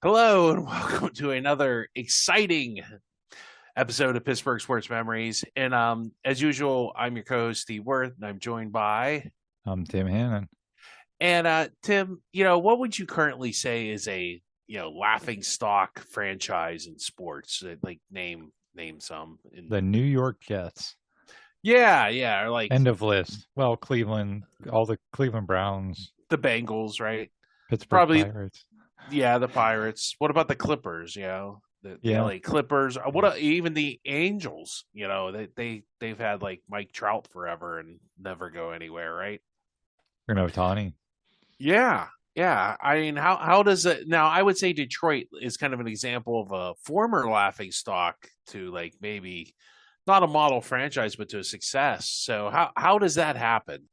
Hello and welcome to another exciting episode of Pittsburgh Sports Memories. And as usual, I'm your co-host Steve Worth, and I'm joined by I'm Tim Hannon. Tim. What would you currently say is a laughing stock franchise in sports? Like name some. The New York Jets. Yeah, or like End of list. Well, Cleveland, all the Cleveland Browns, the Bengals, right? Pittsburgh Probably, Pirates. yeah, the Pirates. What about the Clippers? The Yeah, LA Clippers. Even the Angels? They've had like Mike Trout forever and never go anywhere, right? Otani. Yeah, yeah. I mean, how does it now? I would say Detroit is kind of an example of a former laughing stock to like maybe not a model franchise, but to a success. So how does that happen?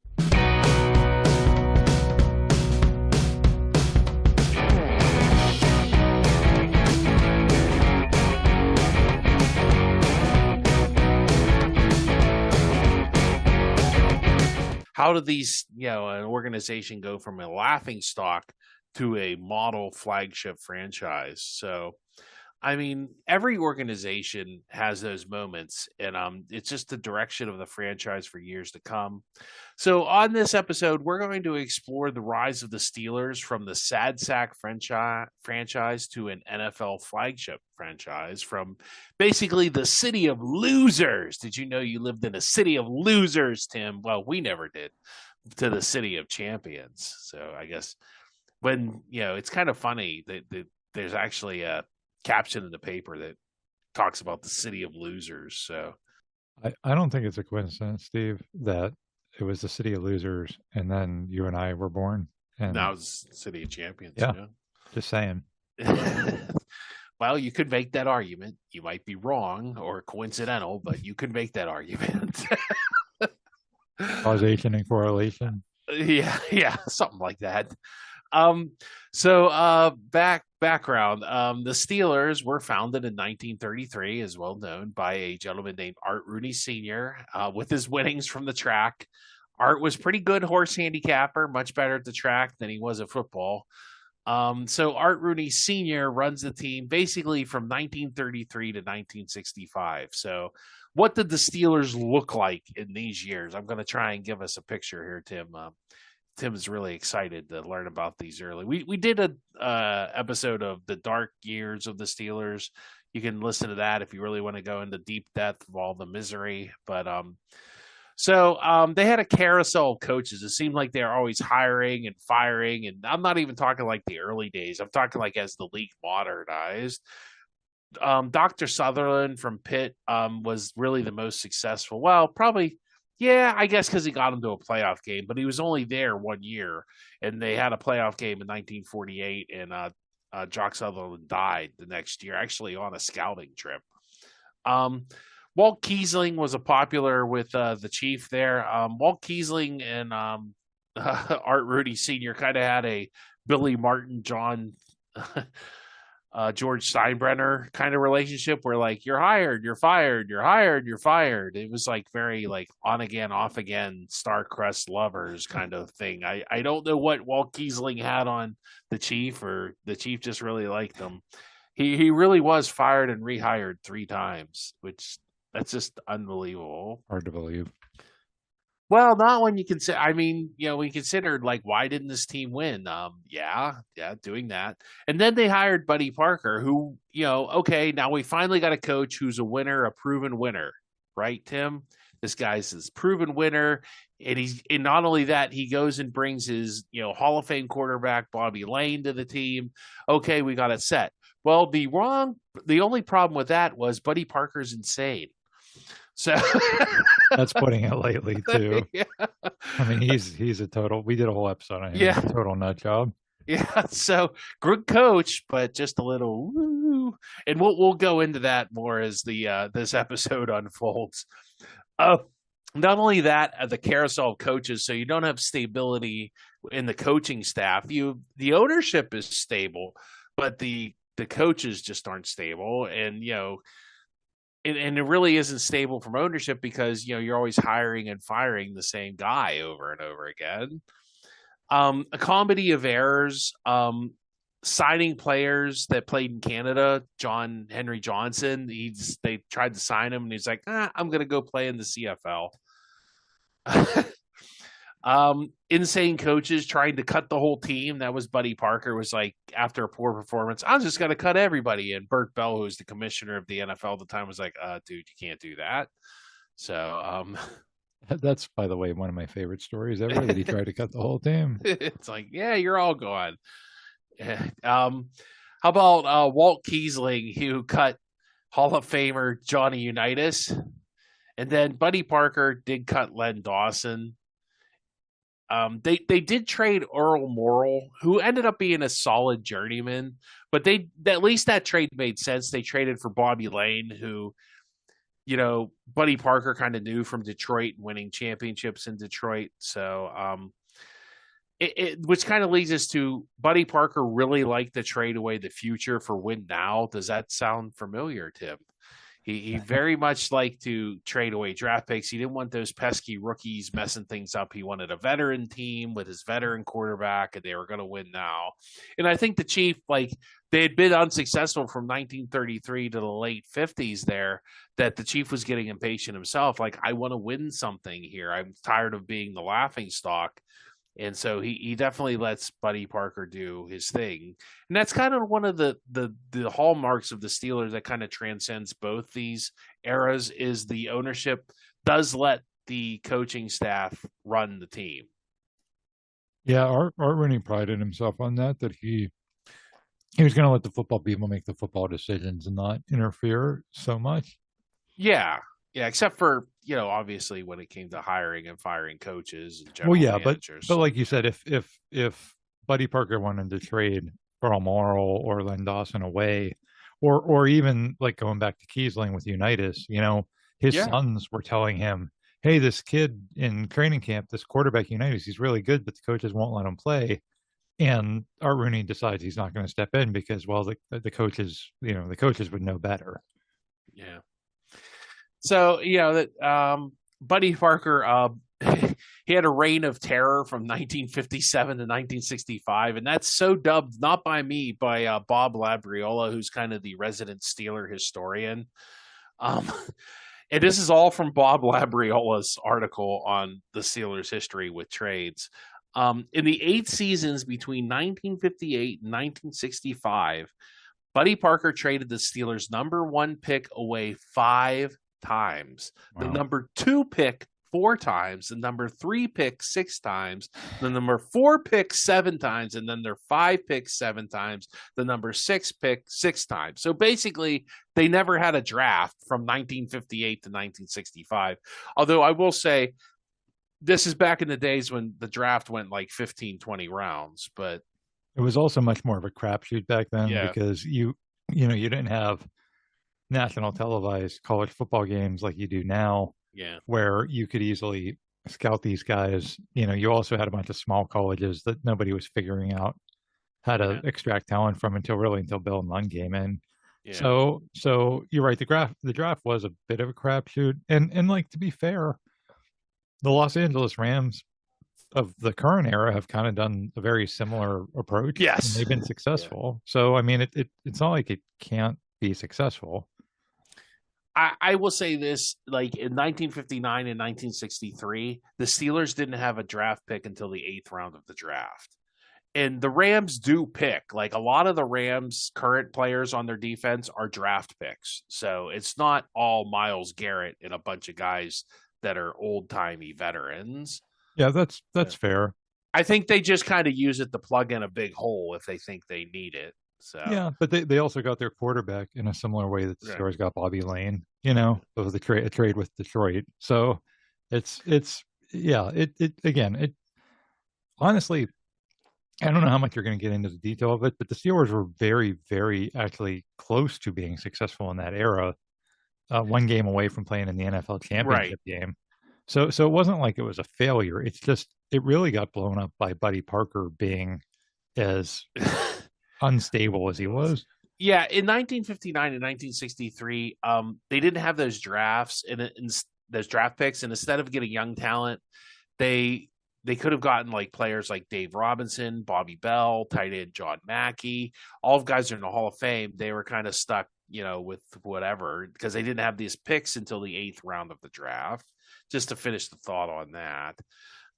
How did an organization go from a laughing stock to a model flagship franchise? So, I mean, every organization has those moments, and it's just the direction of the franchise for years to come. So, on this episode, we're going to explore the rise of the Steelers from the sad sack franchise to an NFL flagship franchise, from basically the city of losers. Did you know you lived in a city of losers, Tim? Well, we never did. To the city of champions. So, I guess it's kind of funny that there's actually a caption in the paper that talks about the city of losers. So I don't think it's a coincidence, Steve, that it was the city of losers and then you and I were born. And now it's city of champions. yeah, just saying. Well, you could make that argument. You might be wrong or coincidental, but you could make that argument. Causation and correlation. Yeah, something like that. Background. The Steelers were founded in 1933, as well known, by a gentleman named Art Rooney Sr. With his winnings from the track. Art was pretty good horse handicapper, much better at the track than he was at football. So Art Rooney Sr. runs the team basically from 1933 to 1965. So what did the Steelers look like in these years? I'm going to try and give us a picture here, Tim. Tim is really excited to learn about these early. We did a episode of the dark years of the Steelers. You can listen to that if you really want to go into deep depth of all the misery. But they had a carousel of coaches. It seemed like they're always hiring and firing. And I'm not even talking like the early days. I'm talking like as the league modernized. Dr. Sutherland from Pitt was really the most successful. Well, probably, yeah, I guess because he got him to a playoff game, but he was only there 1 year, and they had a playoff game in 1948, and Jock Sutherland died the next year, actually on a scouting trip. Walt Kiesling was a popular with the chief there. Walt Kiesling and Art Rudy Sr. kind of had a Billy Martin, George Steinbrenner kind of relationship where like you're hired, you're fired, you're hired, you're fired. It was like very like on again, off again, star-crossed lovers kind of thing. I don't know what Walt Kiesling had on the chief, or the chief just really liked him. He really was fired and rehired 3 times, which that's just unbelievable. Hard to believe. Well, not when you consider. I mean, we considered like, why didn't this team win? Yeah, doing that, and then they hired Buddy Parker, who, okay, now we finally got a coach who's a winner, a proven winner, right, Tim? This guy's this proven winner, and not only that, he goes and brings his Hall of Fame quarterback Bobby Lane to the team. Okay, we got it set. Well, the only problem with that was Buddy Parker's insane. So that's putting it lightly too. Yeah. I mean, he's a total. We did a whole episode on him. Yeah, a total nut job. Yeah, so good coach, but just a little woo. And we'll go into that more as the this episode unfolds. Not only that, the carousel of coaches, so you don't have stability in the coaching staff. The ownership is stable, but the coaches just aren't stable, and and it really isn't stable from ownership because you're always hiring and firing the same guy over and over again. A comedy of errors. signing players that played in Canada. John Henry Johnson, they tried to sign him, and he's like, I'm going to go play in the CFL. Insane coaches trying to cut the whole team. That was Buddy Parker. Was like, after a poor performance, I'm just going to cut everybody. And Bert Bell, who was the commissioner of the NFL at the time, was like, dude, you can't do that. So That's, by the way, one of my favorite stories ever, that he tried to cut the whole team. it's like, yeah, you're all gone. How about Walt Kiesling, who cut Hall of Famer Johnny Unitas, and then Buddy Parker did cut Len Dawson. They did trade Earl Morrill, who ended up being a solid journeyman, but at least that trade made sense. They traded for Bobby Lane, who, Buddy Parker kind of knew from Detroit, winning championships in Detroit. So, which kind of leads us to Buddy Parker really liked to trade away the future for win now. Does that sound familiar, Tim? He very much liked to trade away draft picks. He didn't want those pesky rookies messing things up. He wanted a veteran team with his veteran quarterback, and they were going to win now. And I think the Chief, they had been unsuccessful from 1933 to the late 50s there, that the Chief was getting impatient himself. Like, I want to win something here. I'm tired of being the laughing stock. And so he definitely lets Buddy Parker do his thing. And that's kind of one of the hallmarks of the Steelers that kind of transcends both these eras, is the ownership does let the coaching staff run the team. Yeah, Art Rooney prided himself on that he was going to let the football people make the football decisions and not interfere so much. Yeah. Yeah, except for, obviously when it came to hiring and firing coaches and general managers. But like you said, if Buddy Parker wanted to trade Earl Morrill or Len Dawson away, or even like going back to Kiesling with Unitas, his sons were telling him, hey, this kid in training camp, this quarterback Unitas, he's really good, but the coaches won't let him play. And Art Rooney decides he's not going to step in because, well, the coaches, the coaches would know better. Yeah. So, that Buddy Parker, he had a reign of terror from 1957 to 1965, and that's so dubbed, not by me, by Bob Labriola, who's kind of the resident Steeler historian. And this is all from Bob Labriola's article on the Steelers' history with trades. In the 8 seasons between 1958 and 1965, Buddy Parker traded the Steelers' number 1 pick away 5 times, the number 2 pick 4 times, the number 3 pick 6 times, the number 4 pick 7 times, and then their 5 pick 7 times, the number 6 pick 6 times. So basically, they never had a draft from 1958 to 1965. Although I will say, this is back in the days when the draft went like 15, 20 rounds, but it was also much more of a crapshoot back then, because you didn't have national televised college football games like you do now, where you could easily scout these guys. You also had a bunch of small colleges that nobody was figuring out how to extract talent from until Bill Nunn came in. So you're right. The draft was a bit of a crapshoot, and like, to be fair, the Los Angeles Rams of the current era have kind of done a very similar approach. Yes, and they've been successful. So I mean, it's not like it can't be successful. I will say this, like in 1959 and 1963, the Steelers didn't have a draft pick until the 8th round of the draft. And the Rams do pick. Like, a lot of the Rams' current players on their defense are draft picks. So it's not all Myles Garrett and a bunch of guys that are old-timey veterans. Yeah, that's fair. I think they just kind of use it to plug in a big hole if they think they need it. So yeah, but they also got their quarterback in a similar way that the Steelers got Bobby Lane, of the trade with Detroit. So it's honestly, I don't know how much you're going to get into the detail of it, but the Steelers were very, very actually close to being successful in that era. 1 game away from playing in the NFL championship game. So it wasn't like it was a failure. It's just, it really got blown up by Buddy Parker being as unstable as he was. Yeah, in 1959 and 1963, they didn't have those drafts and those draft picks, and instead of getting young talent, they they could have gotten like players like Dave Robinson, Bobby Bell, tight end John Mackey. All of guys are in the Hall of Fame. They were kind of stuck, with whatever because they didn't have these picks until the 8th round of the draft. Just to finish the thought on that.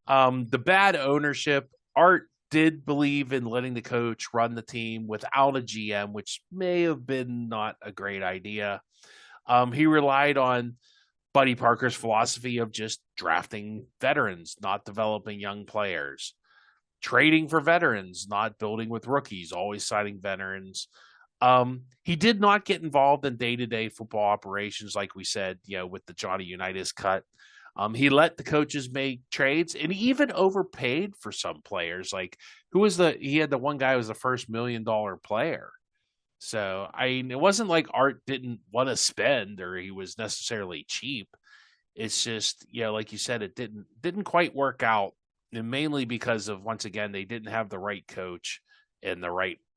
The bad ownership, Art did believe in letting the coach run the team without a GM, which may have been not a great idea. He relied on Buddy Parker's philosophy of just drafting veterans, not developing young players, trading for veterans, not building with rookies, always citing veterans. He did not get involved in day-to-day football operations, like we said, with the Johnny Unitas cut. He let the coaches make trades, and he even overpaid for some players. Like he had the one guy who was the first $1 million player. So it wasn't like Art didn't want to spend or he was necessarily cheap. It's just, like you said, it didn't quite work out, and mainly because of, once again, they didn't have the right coach and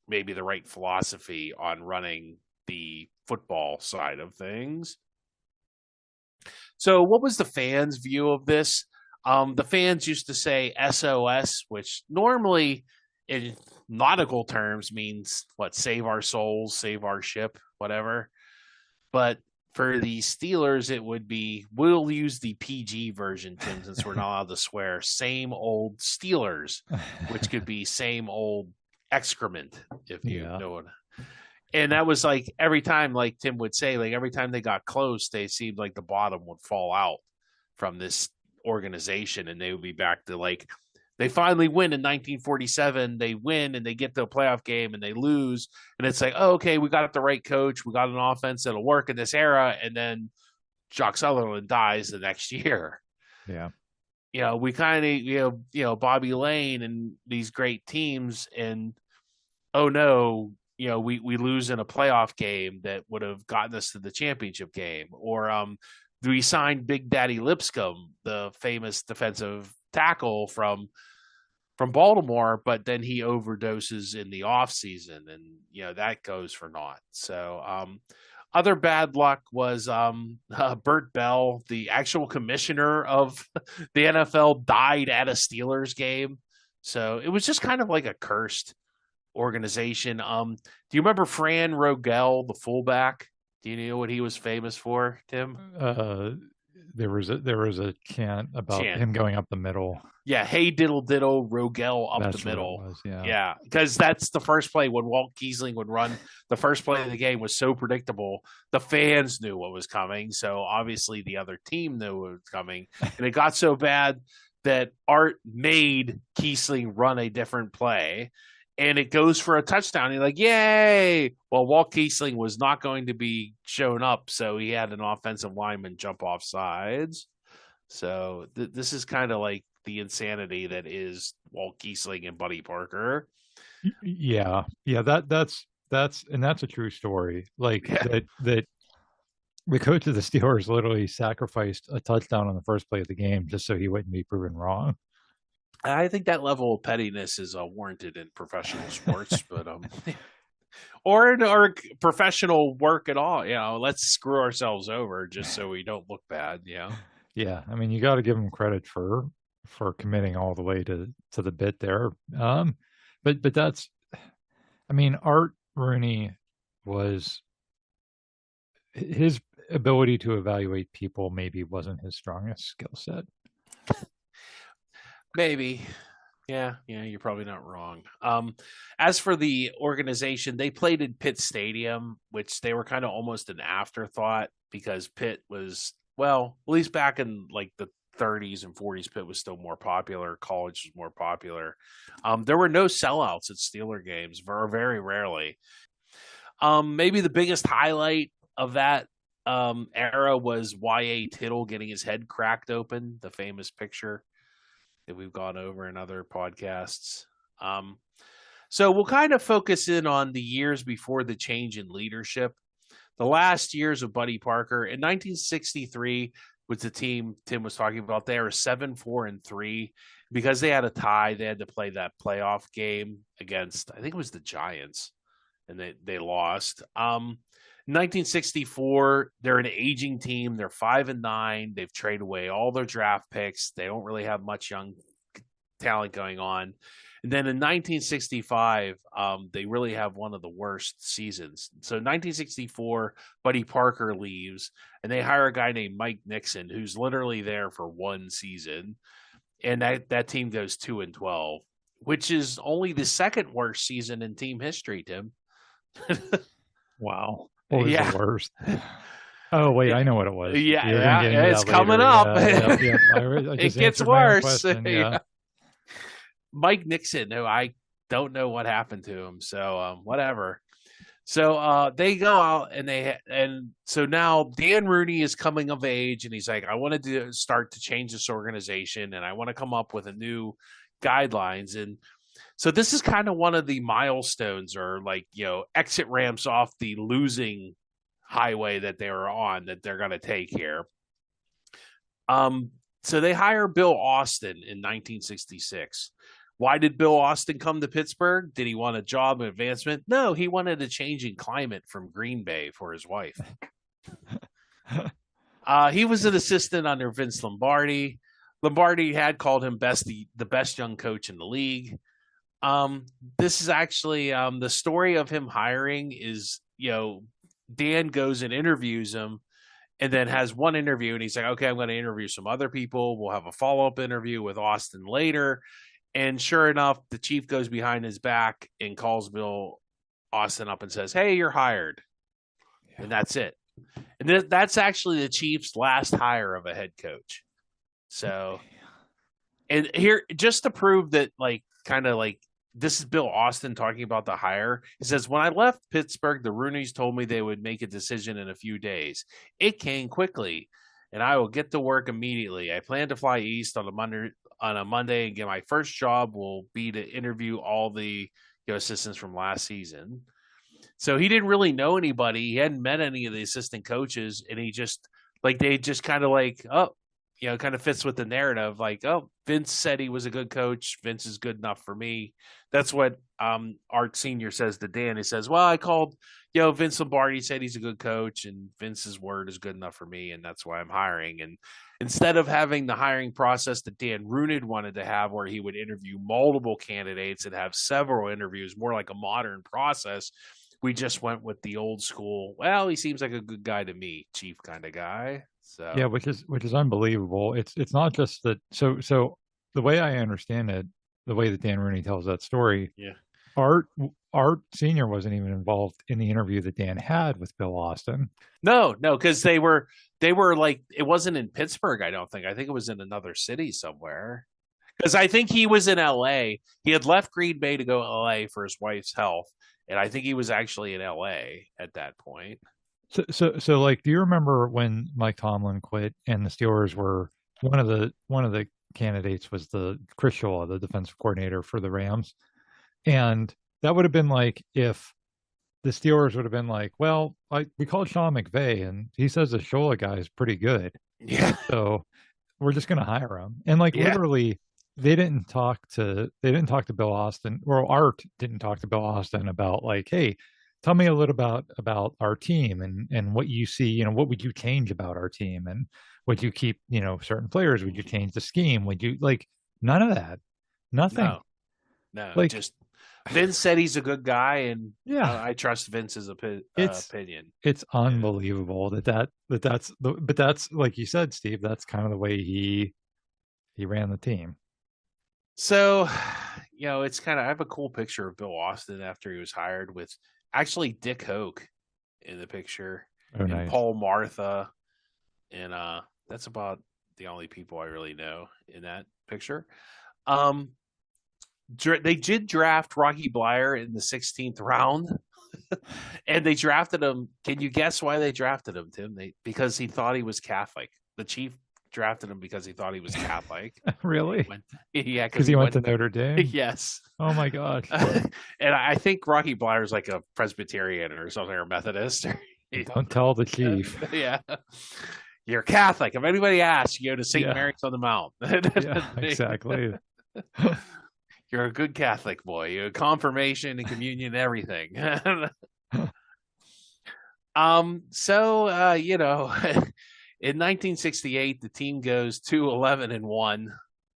maybe the right philosophy on running the football side of things. So what was the fans' view of this? The fans used to say SOS, which normally in nautical terms means what? Save our souls, save our ship, whatever. But for the Steelers, it would be, we'll use the PG version, Tim, since we're not allowed to swear, same old Steelers, which could be same old excrement, if you know what. And that was like every time, like Tim would say, like every time they got close, they seemed like the bottom would fall out from this organization and they would be back to like, they finally win in 1947. They win and they get to a playoff game and they lose. And it's like, oh, okay, we got the right coach. We got an offense that'll work in this era. And then Jock Sutherland dies the next year. Yeah. We kind of, Bobby Lane and these great teams. And, oh no, we lose in a playoff game that would have gotten us to the championship game. Or we signed Big Daddy Lipscomb, the famous defensive tackle from Baltimore, but then he overdoses in the offseason, and that goes for naught. So other bad luck was Bert Bell, the actual commissioner of the NFL, died at a Steelers game. So it was just kind of like a cursed organization. Do you remember Fran Rogel, the fullback? Do you know what he was famous for, Tim? There was a chant about him going up the middle. Yeah, hey diddle diddle, Rogel up the middle. What it was, yeah, because that's the first play when Walt Kiesling would run. The first play of the game was so predictable. The fans knew what was coming, so obviously the other team knew what was coming, and it got so bad that Art made Kiesling run a different play. And it goes for a touchdown. You're like, yay! Well, Walt Kiesling was not going to be shown up, so he had an offensive lineman jump off sides. So this is kind of like the insanity that is Walt Kiesling and Buddy Parker. Yeah. That's a true story. Like that the coach of the Steelers literally sacrificed a touchdown on the first play of the game just so he wouldn't be proven wrong. I think that level of pettiness is warranted in professional sports, but or in professional work at all. Let's screw ourselves over just so we don't look bad. Yeah, I mean, you got to give him credit for committing all the way to the bit there. But that's, I mean, Art Rooney was, his ability to evaluate people maybe wasn't his strongest skill set. Maybe. Yeah, you're probably not wrong. As for the organization, they played in Pitt Stadium, which they were kind of almost an afterthought because Pitt was, well, at least back in like the 30s and 40s, Pitt was still more popular. College was more popular. There were no sellouts at Steeler games, very rarely. Maybe the biggest highlight of that era was Y.A. Tittle getting his head cracked open, the famous picture that we've gone over in other podcasts. So we'll kind of focus in on the years before the change in leadership. The last years of Buddy Parker in 1963 with the team Tim was talking about, they were 7-4-3 because they had a tie. They had to play that playoff game against, I think it was the Giants, and they lost. 1964, they're an aging team. They're 5-9. They've traded away all their draft picks. They don't really have much young talent going on. And then in 1965, they really have one of the worst seasons. So 1964, Buddy Parker leaves, and they hire a guy named Mike Nixon, who's literally there for one season, and that team goes 2-12, which is only the second worst season in team history, Tim. Wow, what was the worst? Oh wait, I know what it was. Yeah, it's coming up. It gets worse. Yeah. Mike Nixon, who I don't know what happened to him, so whatever. So they go out and so now Dan Rooney is coming of age, and he's like, I wanted to start to change this organization, and I want to come up with a new guidelines. And so this is kind of one of the milestones, or like, exit ramps off the losing highway that they were on, that they're going to take here. So they hire Bill Austin in 1966. Why did Bill Austin come to Pittsburgh? Did he want a job and advancement? No, he wanted a changing climate from Green Bay for his wife. He was an assistant under Vince Lombardi. Lombardi had called him the best young coach in the league. This is actually the story of him hiring is, Dan goes and interviews him, and then has one interview, and he's like, okay, I'm going to interview some other people. We'll have a follow-up interview with Austin later. And sure enough, the chief goes behind his back and calls Bill Austin up and says, hey, you're hired. Yeah. And that's it. And that's actually the Chiefs' last hire of a head coach. So, and here, just to prove that, this is Bill Austin talking about the hire. He says, when I left Pittsburgh, the Rooneys told me they would make a decision in a few days. It came quickly, and I will get to work immediately. I plan to fly east on a Monday, and get my first job will be to interview all the assistants from last season. So he didn't really know anybody. He hadn't met any of the assistant coaches, and he just they just kind of kind of fits with the narrative. Like, oh, Vince said he was a good coach. Vince is good enough for me. That's what Art Sr. says to Dan. He says, well, I called, Vince Lombardi said he's a good coach, and Vince's word is good enough for me, and that's why I'm hiring. And instead of having the hiring process that Dan Rooney wanted to have, where he would interview multiple candidates and have several interviews, more like a modern process, we just went with the old school, well, he seems like a good guy to me, chief kind of guy. So yeah, which is unbelievable. It's not just that. So the way I understand it, the way that Dan Rooney tells that story, Art Sr. wasn't even involved in the interview that Dan had with Bill Austin. No, because they were like, it wasn't in Pittsburgh. I don't think. I think it was in another city somewhere. Because I think he was in L.A. He had left Green Bay to go to L.A. for his wife's health, and I think he was actually in L.A. at that point. So, do you remember when Mike Tomlin quit and the Steelers were one of the candidates was the Chris Shula, the defensive coordinator for the Rams, and that would have been like if the Steelers would have been like, well, we called Sean McVay and he says the Shula guy is pretty good, so we're just going to hire him. And literally, they didn't talk to Bill Austin, or Art didn't talk to Bill Austin about hey, tell me a little about our team and what you see, what would you change about our team, and would you keep, certain players? Would you change the scheme? Would you none of that? Nothing. No, just Vince said he's a good guy, and I trust Vince's opinion. It's unbelievable but that's like you said, Steve, that's kind of the way he ran the team. So, it's kind of, I have a cool picture of Bill Austin after he was hired with actually Dick Hoke in the picture, and nice. Paul Martha, and that's about the only people I really know in that picture. They did draft Rocky Bleier in the 16th round, and they drafted him. Can you guess why they drafted him, Tim? Because he thought he was Catholic. The chief drafted him because he thought he was Catholic. Really? Because he went to Notre Dame? Yes. Oh my God. And I think Rocky Bleier is like a Presbyterian or something, or Methodist. Don't tell the chief. Yeah. You're Catholic. If anybody asks, you go to St. Mary's on the Mount. Yeah, exactly. You're a good Catholic boy. You have confirmation and communion and everything. In 1968, the team goes 2-11-1.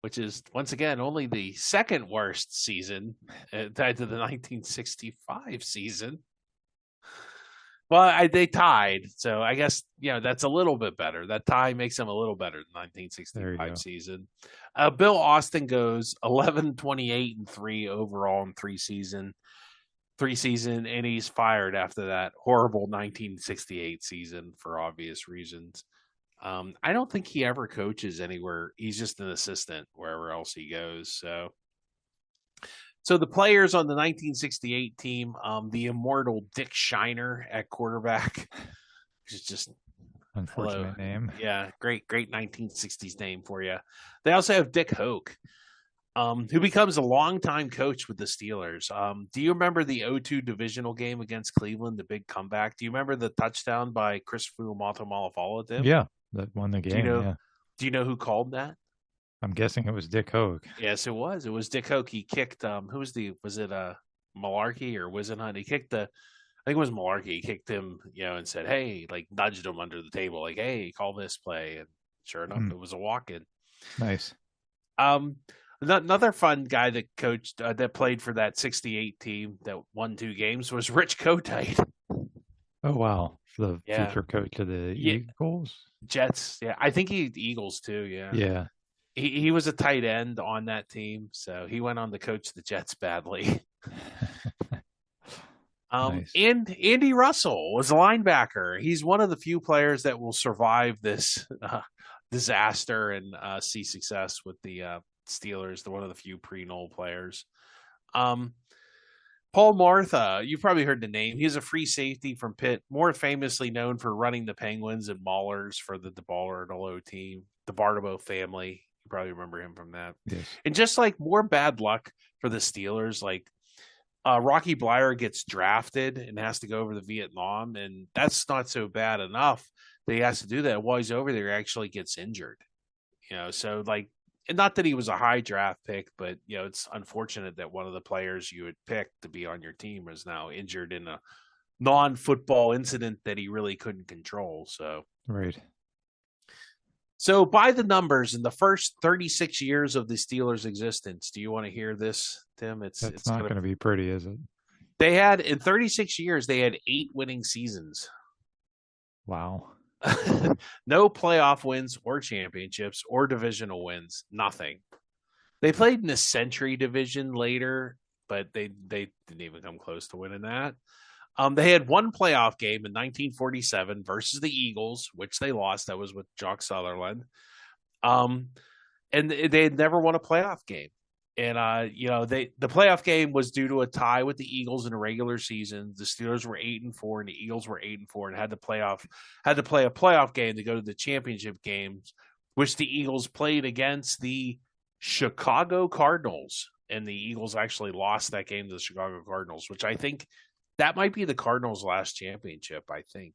which is once again only the second worst season tied to the 1965 season. Well, they tied, so I guess that's a little bit better. That tie makes them a little better than 1965 season. Bill Austin goes 11-28-3 overall in three season, and he's fired after that horrible 1968 season for obvious reasons. I don't think he ever coaches anywhere. He's just an assistant wherever else he goes. So the players on the 1968 team, the immortal Dick Shiner at quarterback, which is just unfortunate name. Yeah, great 1960s name for you. They also have Dick Hoke, who becomes a longtime coach with the Steelers. Do you remember the 0-2 divisional game against Cleveland, the big comeback? Do you remember the touchdown by Chris Malafala? Yeah, that won the game. Do you know who called that? I'm guessing it was Dick Hoke. Yes, it was. It was Dick Hoke. He kicked was it Malarkey or Wisenhunt? He kicked I think it was Malarkey. He kicked him, and said, "Hey," like nudged him under the table, like, "Hey, call this play." And sure enough, it was a walk-in. Nice. Another fun guy that coached that played for that 68 team that won 2 games was Rich Kotite. Oh wow, the future coach of the Eagles, Jets. Yeah, I think Eagles too. Yeah. Yeah. He was a tight end on that team, so he went on to coach the Jets badly. Nice. And Andy Russell was a linebacker. He's one of the few players that will survive this disaster and see success with the Steelers. They're one of the few pre-Noel players. Paul Martha, you've probably heard the name. He's a free safety from Pitt, more famously known for running the Penguins and Maulers for the DeBartolo team, the Bartolo family. You probably remember him from that. Yes. And just like more bad luck for the Steelers, like Rocky Bleier gets drafted and has to go over to Vietnam, and that's not so bad enough that he has to do that. While he's over there, he actually gets injured. So like, and not that he was a high draft pick, but it's unfortunate that one of the players you had picked to be on your team is now injured in a non-football incident that he really couldn't control. So right. So by the numbers, in the first 36 years of the Steelers' existence, do you want to hear this, Tim? It's not going to be pretty, is it? They had, in 36 years, they had 8 winning seasons. Wow. No playoff wins or championships or divisional wins. Nothing. They played in the Century Division later, but they didn't even come close to winning that. They had one playoff game in 1947 versus the Eagles, which they lost. That was with Jock Sutherland. And they had never won a playoff game. And, the playoff game was due to a tie with the Eagles in a regular season. The Steelers were 8-4 and the Eagles were 8-4 and had to play a playoff game to go to the championship games, which the Eagles played against the Chicago Cardinals. And the Eagles actually lost that game to the Chicago Cardinals, which I think that might be the Cardinals' last championship, I think,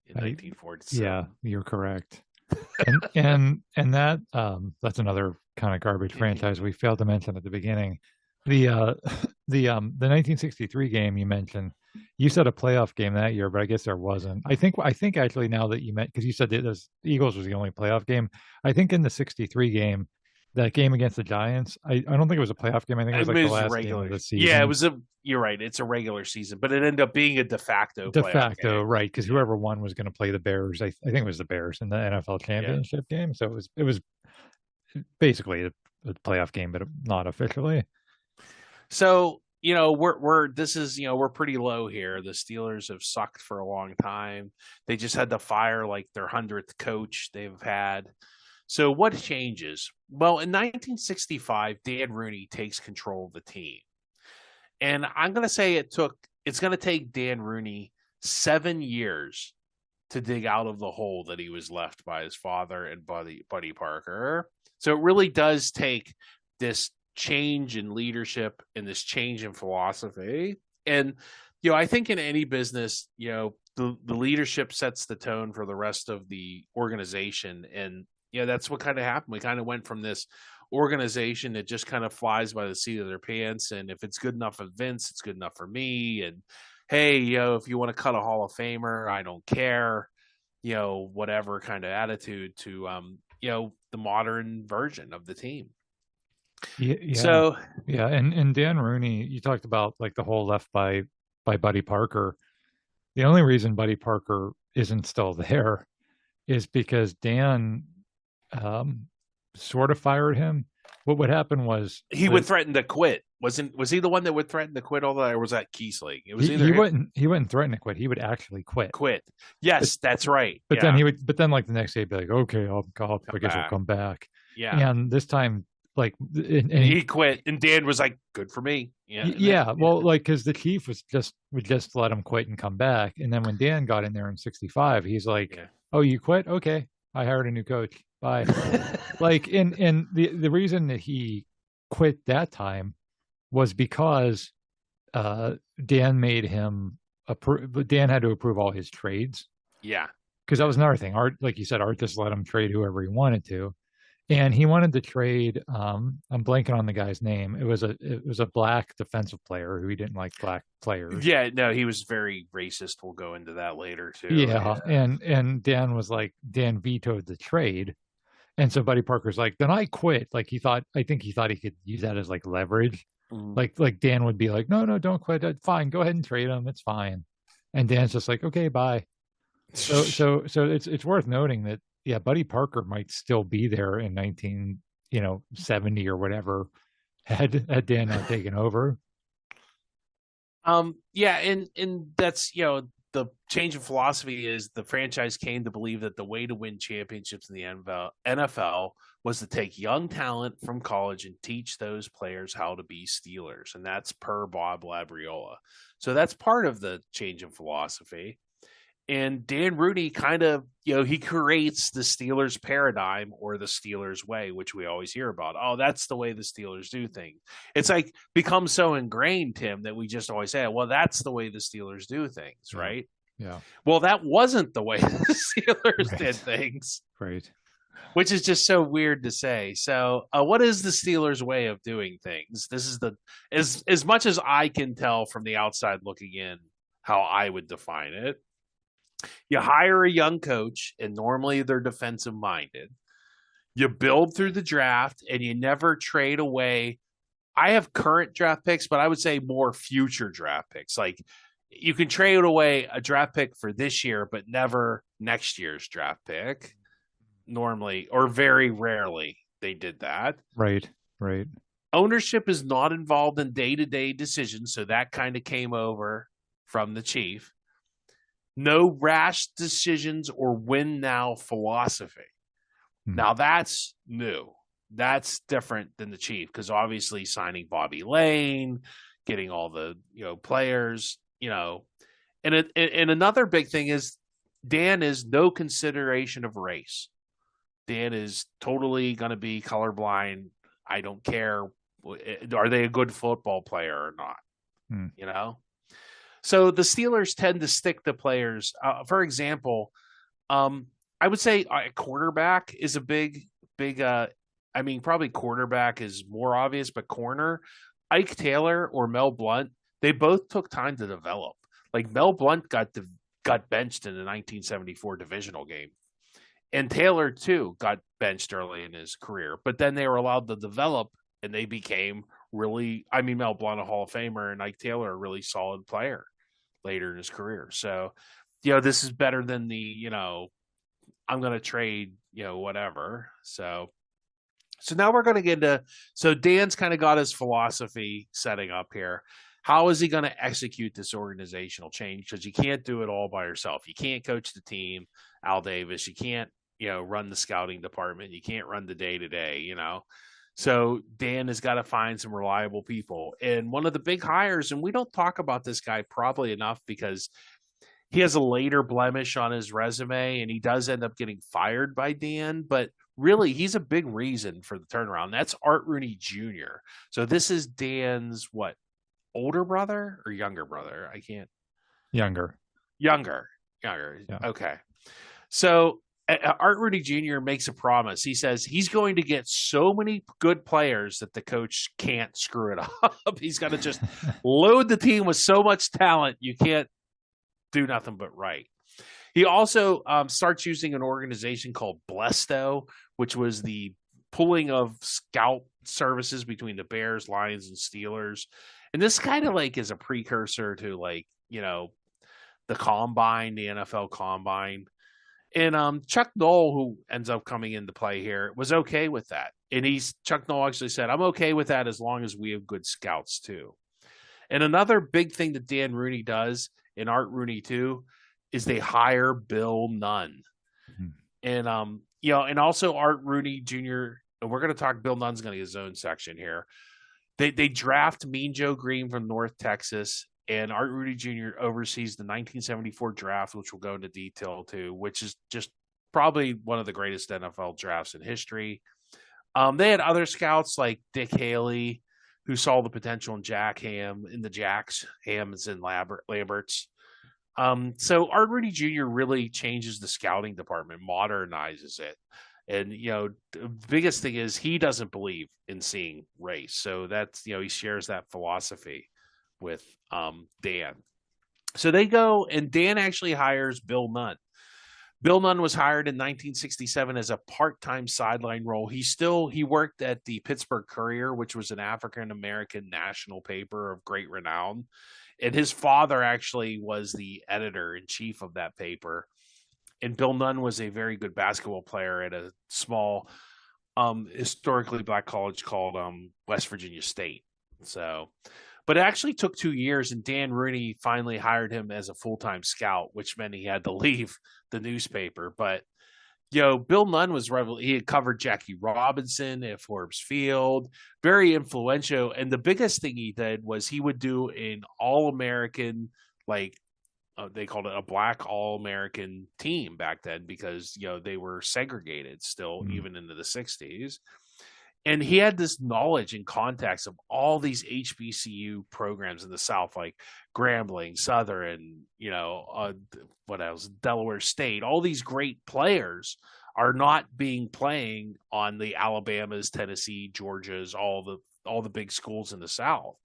in 1947. Yeah, you're correct. and that that's another kind of garbage franchise we failed to mention at the beginning. The 1963 game you mentioned, you said a playoff game that year, but I guess there wasn't. I think actually now that you meant, because you said that the Eagles was the only playoff game. I think in the 63 game, that game against the Giants, I don't think it was a playoff game. I think it was like the last regular game of the season. Yeah, you're right. It's a regular season, but it ended up being a de facto game. Right? Because whoever won was going to play the Bears. I think it was the Bears in the NFL championship game. So it was basically a playoff game, but not officially. So we're pretty low here. The Steelers have sucked for a long time. They just had to fire like their 100th coach they've had. So what changes? Well, in 1965, Dan Rooney takes control of the team. And I'm going to say it's going to take Dan Rooney 7 years to dig out of the hole that he was left by his father and Buddy Parker. So it really does take this change in leadership and this change in philosophy. And, I think in any business, the leadership sets the tone for the rest of the organization. And, that's what kind of happened. We kind of went from this organization that just kind of flies by the seat of their pants. And if it's good enough for Vince, it's good enough for me. And hey, if you want to cut a Hall of Famer, I don't care, whatever kind of attitude to, the modern version of the team. Yeah. So yeah. And Dan Rooney, you talked about like the hole left by Buddy Parker. The only reason Buddy Parker isn't still there is because Dan um, sort of fired him. What would happen was he would threaten to quit. Was he the one that would threaten to quit all that, or was that Kiesling? It was either he wouldn't threaten to quit. He would actually quit. Quit. Yes, that's right. But then like the next day he'd be like, okay, I guess I'll come back. Yeah. And this time, like, and he quit, and Dan was like, "Good for me." Yeah. Well, like, because the chief would just let him quit and come back, and then when Dan got in there in '65, he's like, "Oh, you quit? Okay, I hired a new coach. Bye." Like, and the reason that he quit that time was because Dan made him Dan had to approve all his trades. Yeah. Because that was another thing. Art, like you said, Art just let him trade whoever he wanted to. And he wanted to trade I'm blanking on the guy's name. It was a black defensive player who he didn't like black players. Yeah, no, he was very racist. We'll go into that later too. Yeah. And Dan was like, Dan vetoed the trade. And so Buddy Parker's like, then I quit. Like I think he thought he could use that as like leverage. Like Dan would be like, no, don't quit. Fine, go ahead and trade him. It's fine. And Dan's just like, okay, bye. So it's worth noting that Buddy Parker might still be there in 1970 or whatever had Dan not taken over. Yeah, and that's the change in philosophy is the franchise came to believe that the way to win championships in the NFL was to take young talent from college and teach those players how to be Steelers, and that's per Bob Labriola. So that's part of the change in philosophy. And Dan Rooney kind of, he creates the Steelers paradigm or the Steelers way, which we always hear about. Oh, that's the way the Steelers do things. It's like become so ingrained, Tim, that we just always say, well, that's the way the Steelers do things, right? Yeah. Well, that wasn't the way the Steelers did things. Right. Which is just so weird to say. So, what is the Steelers' way of doing things? This is as much as I can tell from the outside looking in, how I would define it. You hire a young coach, and normally they're defensive minded. You build through the draft, and you never trade away. I have current draft picks, but I would say more future draft picks. Like you can trade away a draft pick for this year, but never next year's draft pick. Normally, or very rarely, they did that. Right. Ownership is not involved in day-to-day decisions, so that kind of came over from the chief. No rash decisions or win now philosophy. Now that's new. That's different than the chief, because obviously signing Bobby Lane, getting all the players, and another big thing is Dan is no consideration of race. Dan is totally going to be colorblind. I don't care. Are they a good football player or not? So the Steelers tend to stick to players. For example, I would say a quarterback is a big. Probably quarterback is more obvious, but corner, Ike Taylor or Mel Blount, they both took time to develop. Like Mel Blount got benched in the 1974 divisional game. And Taylor, too, got benched early in his career. But then they were allowed to develop, and they became Mel Blount, a Hall of Famer, and Ike Taylor, a really solid player later in his career. So, this is better than the, I'm going to trade, whatever. So now we're going to get into – so Dan's kind of got his philosophy setting up here. How is he going to execute this organizational change? Because you can't do it all by yourself. You can't coach the team, Al Davis. You can't, run the scouting department. You can't run the day-to-day, So Dan has got to find some reliable people. And one of the big hires, and we don't talk about this guy probably enough because he has a later blemish on his resume, and he does end up getting fired by Dan. But really, he's a big reason for the turnaround. That's Art Rooney Jr. So this is Dan's, older brother or younger brother? I can't. Younger. Yeah. Okay. So Art Rooney Jr. makes a promise. He says he's going to get so many good players that the coach can't screw it up. He's going to just load the team with so much talent you can't do nothing but right. He also starts using an organization called Blesto, which was the pooling of scout services between the Bears, Lions, and Steelers. And this kind of like is a precursor to like, the combine, the NFL combine. And Chuck Noll, who ends up coming into play here, was okay with that. And Chuck Noll actually said, I'm okay with that as long as we have good scouts too. And another big thing that Dan Rooney does, and Art Rooney too, is they hire Bill Nunn. Mm-hmm. And also Art Rooney Jr., and we're going to talk, Bill Nunn's going to get his own section here. They draft Mean Joe Green from North Texas, and Art Rooney Jr. oversees the 1974 draft, which we'll go into detail to, which is just probably one of the greatest NFL drafts in history. They had other scouts like Dick Haley, who saw the potential in Jack Ham, in the Jacks, Hams, and Lamberts. So Art Rooney Jr. really changes the scouting department, modernizes it. And, the biggest thing is he doesn't believe in seeing race. So that's, he shares that philosophy with Dan. So they go, and Dan actually hires Bill Nunn. Bill Nunn was hired in 1967 as a part-time sideline role. He worked at the Pittsburgh Courier, which was an African-American national paper of great renown. And his father actually was the editor-in-chief of that paper. And Bill Nunn was a very good basketball player at a small, historically black college called West Virginia State. But it actually took 2 years, and Dan Rooney finally hired him as a full-time scout, which meant he had to leave the newspaper. But, Bill Nunn was he had covered Jackie Robinson at Forbes Field, very influential. And the biggest thing he did was he would do an all-American, they called it a black all-American team back then because, they were segregated still, even into the 60s. And he had this knowledge and contacts of all these HBCU programs in the South, like Grambling, Southern, what else? Delaware State. All these great players are not playing on the Alabamas, Tennessee, Georgias, all the big schools in the South.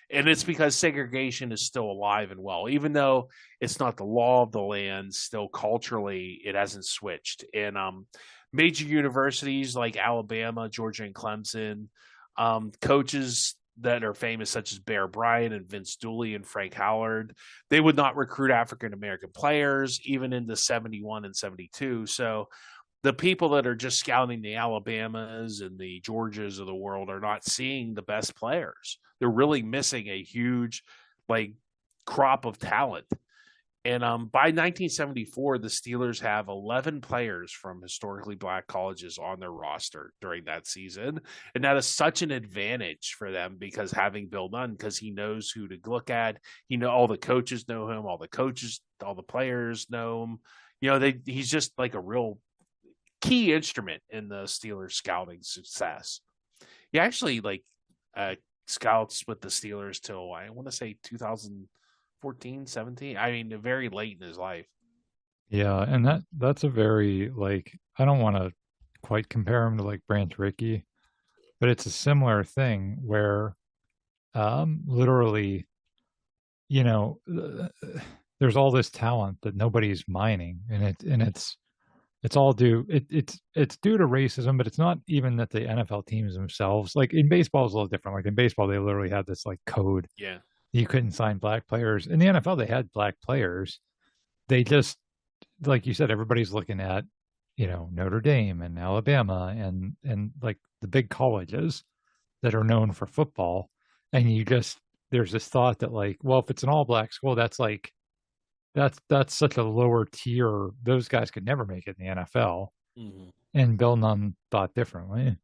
And it's because segregation is still alive and well, even though it's not the law of the land. Still, culturally, it hasn't switched. And major universities like Alabama, Georgia, and Clemson, coaches that are famous, such as Bear Bryant and Vince Dooley and Frank Howard, they would not recruit African-American players, even in the 71 and 72. So the people that are just scouting the Alabamas and the Georgias of the world are not seeing the best players. They're really missing a huge, crop of talent. And by 1974, the Steelers have 11 players from historically black colleges on their roster during that season. And that is such an advantage for them because having Bill Nunn, because he knows who to look at. All the coaches know him. All the players know him. He's just like a real key instrument in the Steelers scouting success. He actually scouts with the Steelers till, I want to say, 2014, 17. I mean, very late in his life. Yeah, and that's a very, I don't want to quite compare him to Branch Rickey, but it's a similar thing where literally, there's all this talent that nobody's mining, and it's all due it's due to racism, but it's not even that the NFL teams themselves, in baseball is a little different. In baseball, they literally had this code. Yeah. You couldn't sign black players. In the NFL, they had black players. They just, like you said, everybody's looking at, Notre Dame and Alabama and the big colleges that are known for football. And there's this thought that well, if it's an all black school, that's such a lower tier. Those guys could never make it in the NFL. Mm-hmm. And Bill Nunn thought differently.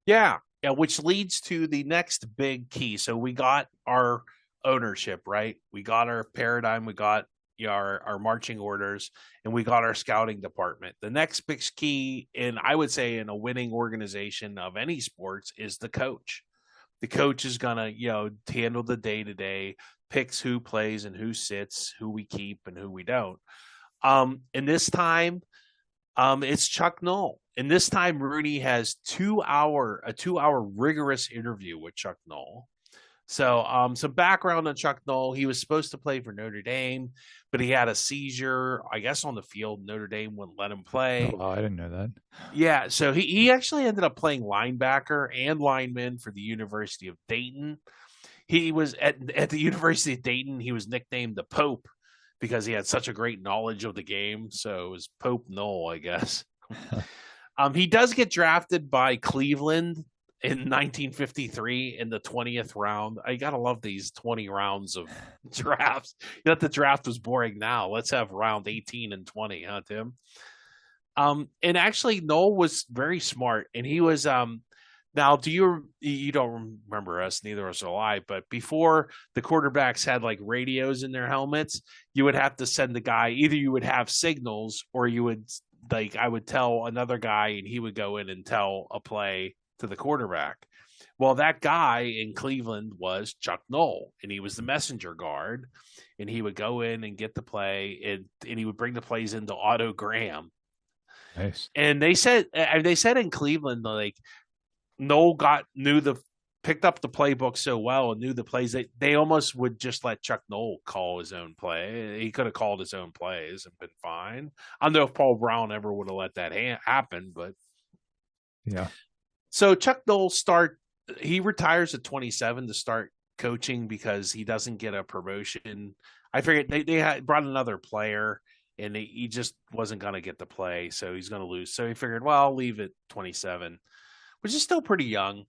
Yeah. Yeah, which leads to the next big key. So we got our ownership, right? We got our paradigm. We got our marching orders, and we got our scouting department. The next big key, and I would say in a winning organization of any sports, is the coach. The coach is going to, handle the day-to-day, picks who plays and who sits, who we keep and who we don't. And this time, it's Chuck Noll. And this time, Rooney has a 2-hour rigorous interview with Chuck Noll. So, some background on Chuck Noll. He was supposed to play for Notre Dame, but he had a seizure, I guess, on the field. Notre Dame wouldn't let him Oh, play. wow, I didn't know that. Yeah, so he actually ended up playing linebacker and lineman for the University of Dayton. He was at the University of Dayton. He was nicknamed the Pope because he had such a great knowledge of the game. So it was Pope Noll, I guess. He does get drafted by Cleveland in 1953 in the 20th round. I gotta love these 20 rounds of drafts. You know, the draft was boring now. Let's have round 18 and 20, huh, Tim? And actually, Noel was very smart, and he was now, you don't remember us, neither of us are alive, but before the quarterbacks had like radios in their helmets, you would have to send the guy, either you would have signals or you would like I would tell another guy and he would go in and tell a play to the quarterback. Well, that guy in Cleveland was Chuck Noll, and he was the messenger guard, and he would go in and get the play, and he would bring the plays into Otto Graham. Nice. And they said in Cleveland, like Noel picked up the playbook so well and knew the plays that they almost would just let Chuck Noll call his own play. He could have called his own plays and been fine. I don't know if Paul Brown ever would have let that happen, but yeah. So Chuck Noll he retires at 27 to start coaching because he doesn't get a promotion. I figured they had brought another player and he just wasn't going to get the play, so he's going to lose. So he figured, well, I'll leave at 27, which is still pretty young.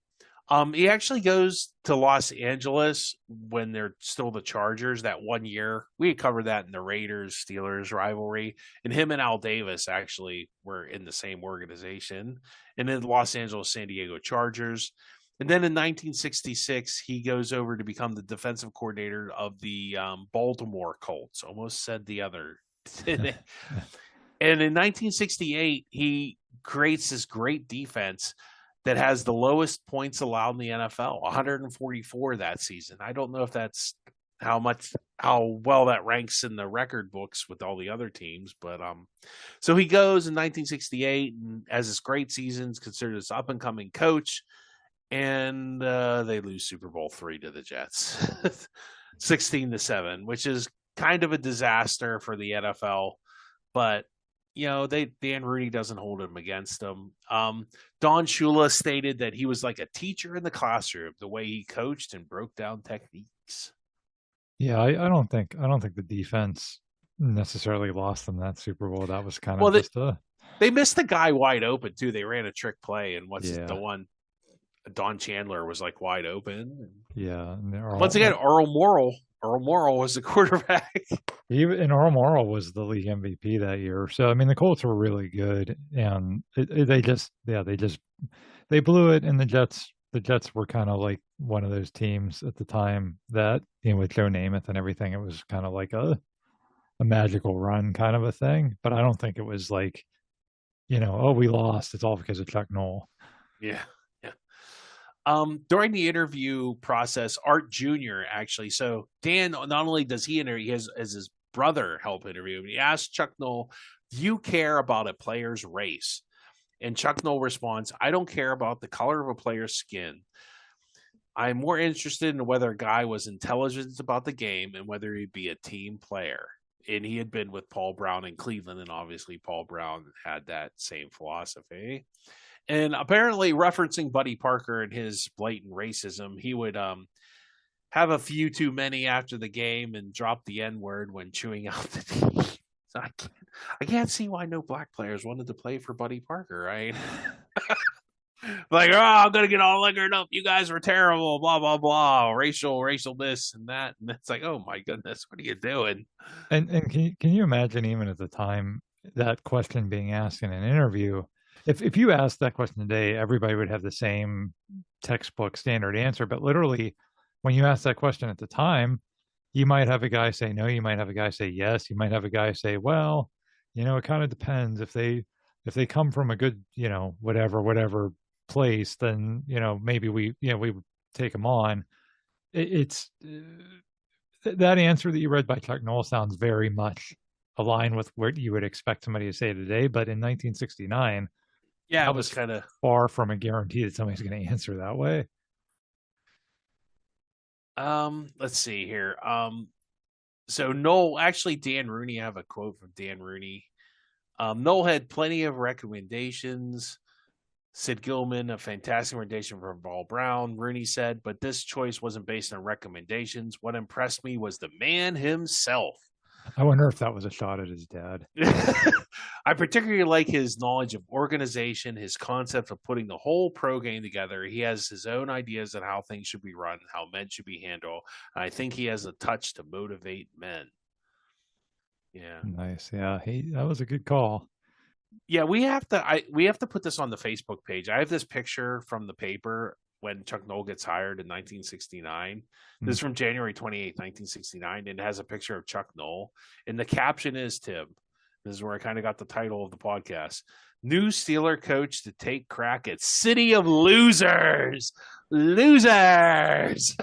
He actually goes to Los Angeles when they're still the Chargers that one year. We had covered that in the Raiders Steelers rivalry, and him and Al Davis actually were in the same organization, and then Los Angeles San Diego Chargers. And then in 1966, he goes over to become the defensive coordinator of the Baltimore Colts. Almost said the other. And in 1968, he creates this great defense that has the lowest points allowed in the NFL, 144 that season. I don't know if that's how well that ranks in the record books with all the other teams, but so he goes in 1968 and has this great season, considered this up and coming coach, and they lose Super Bowl III to the Jets, 16-7, which is kind of a disaster for the NFL, but Dan Rooney doesn't hold him against them. Don Shula stated that he was like a teacher in the classroom, the way he coached and broke down techniques. Yeah, I don't think the defense necessarily lost them that Super Bowl. That was kind of just they missed the guy wide open too. They ran a trick play, and the one? Don Chandler was like wide open. Yeah. Once again, Earl Morrall was the quarterback. And Earl Morrall was the league MVP that year. So I mean, the Colts were really good, and they blew it. And the Jets were kind of like one of those teams at the time that with Joe Namath and everything, it was kind of like a magical run kind of a thing. But I don't think it was like, oh, we lost. It's all because of Chuck Noll. Yeah. During the interview process, Art Jr. actually, so Dan, not only does he interview, he has his brother help interview him. He asked Chuck Noll, do you care about a player's race? And Chuck Noll responds, I don't care about the color of a player's skin. I'm more interested in whether a guy was intelligent about the game and whether he'd be a team player. And he had been with Paul Brown in Cleveland, and obviously Paul Brown had that same philosophy. And apparently, referencing Buddy Parker and his blatant racism, he would have a few too many after the game and drop the N-word when chewing out the teeth. I can't see why no black players wanted to play for Buddy Parker, right? Like, I'm going to get all liquored up. You guys were terrible, blah, blah, blah. Racial this and that. And it's like, oh, my goodness, what are you doing? And can you imagine even at the time that question being asked in an interview? If you asked that question today, everybody would have the same textbook standard answer. But literally, when you ask that question at the time, you might have a guy say no, you might have a guy say yes, you might have a guy say, well, it kind of depends. If they come from a good, whatever place, then maybe we would take them on. It's that answer that you read by Chuck Noll sounds very much aligned with what you would expect somebody to say today. But in 1969. Yeah, it was kind of far from a guarantee that somebody's going to answer that way. Let's see here. So Noel, actually, Dan Rooney. I have a quote from Dan Rooney. Noel had plenty of recommendations. Sid Gilman, a fantastic recommendation from Ball Brown. Rooney said, but this choice wasn't based on recommendations. What impressed me was the man himself. I wonder if that was a shot at his dad. I particularly like his knowledge of organization, his concept of putting the whole pro game together. He has his own ideas on how things should be run, how men should be handled. And I think he has a touch to motivate men. Yeah. Nice. Yeah. That was a good call. Yeah, we have to put this on the Facebook page. I have this picture from the paper when Chuck Noll gets hired in 1969. This is from January 28th, 1969, and it has a picture of Chuck Noll. And the caption is, Tim, this is where I kind of got the title of the podcast, new Steeler coach to take crack at City of Losers. Losers!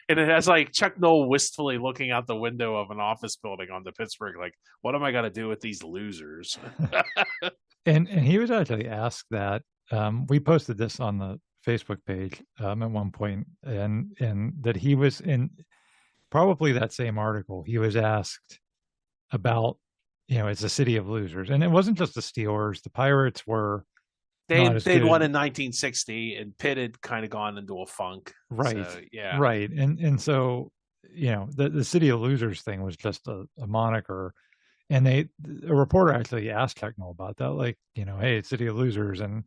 And it has like Chuck Noll wistfully looking out the window of an office building on the Pittsburgh, like, what am I going to do with these losers? and he was actually asked that. We posted this on the Facebook page at one point, and that he was in probably that same article. He was asked about, it's a city of losers, and it wasn't just the Steelers. The Pirates were. They'd won in 1960, and Pitt had kind of gone into a funk. Right. So, yeah. Right. And so, the City of Losers thing was just a moniker. And a reporter actually asked Chuck Noll about that, like, hey, it's City of Losers, and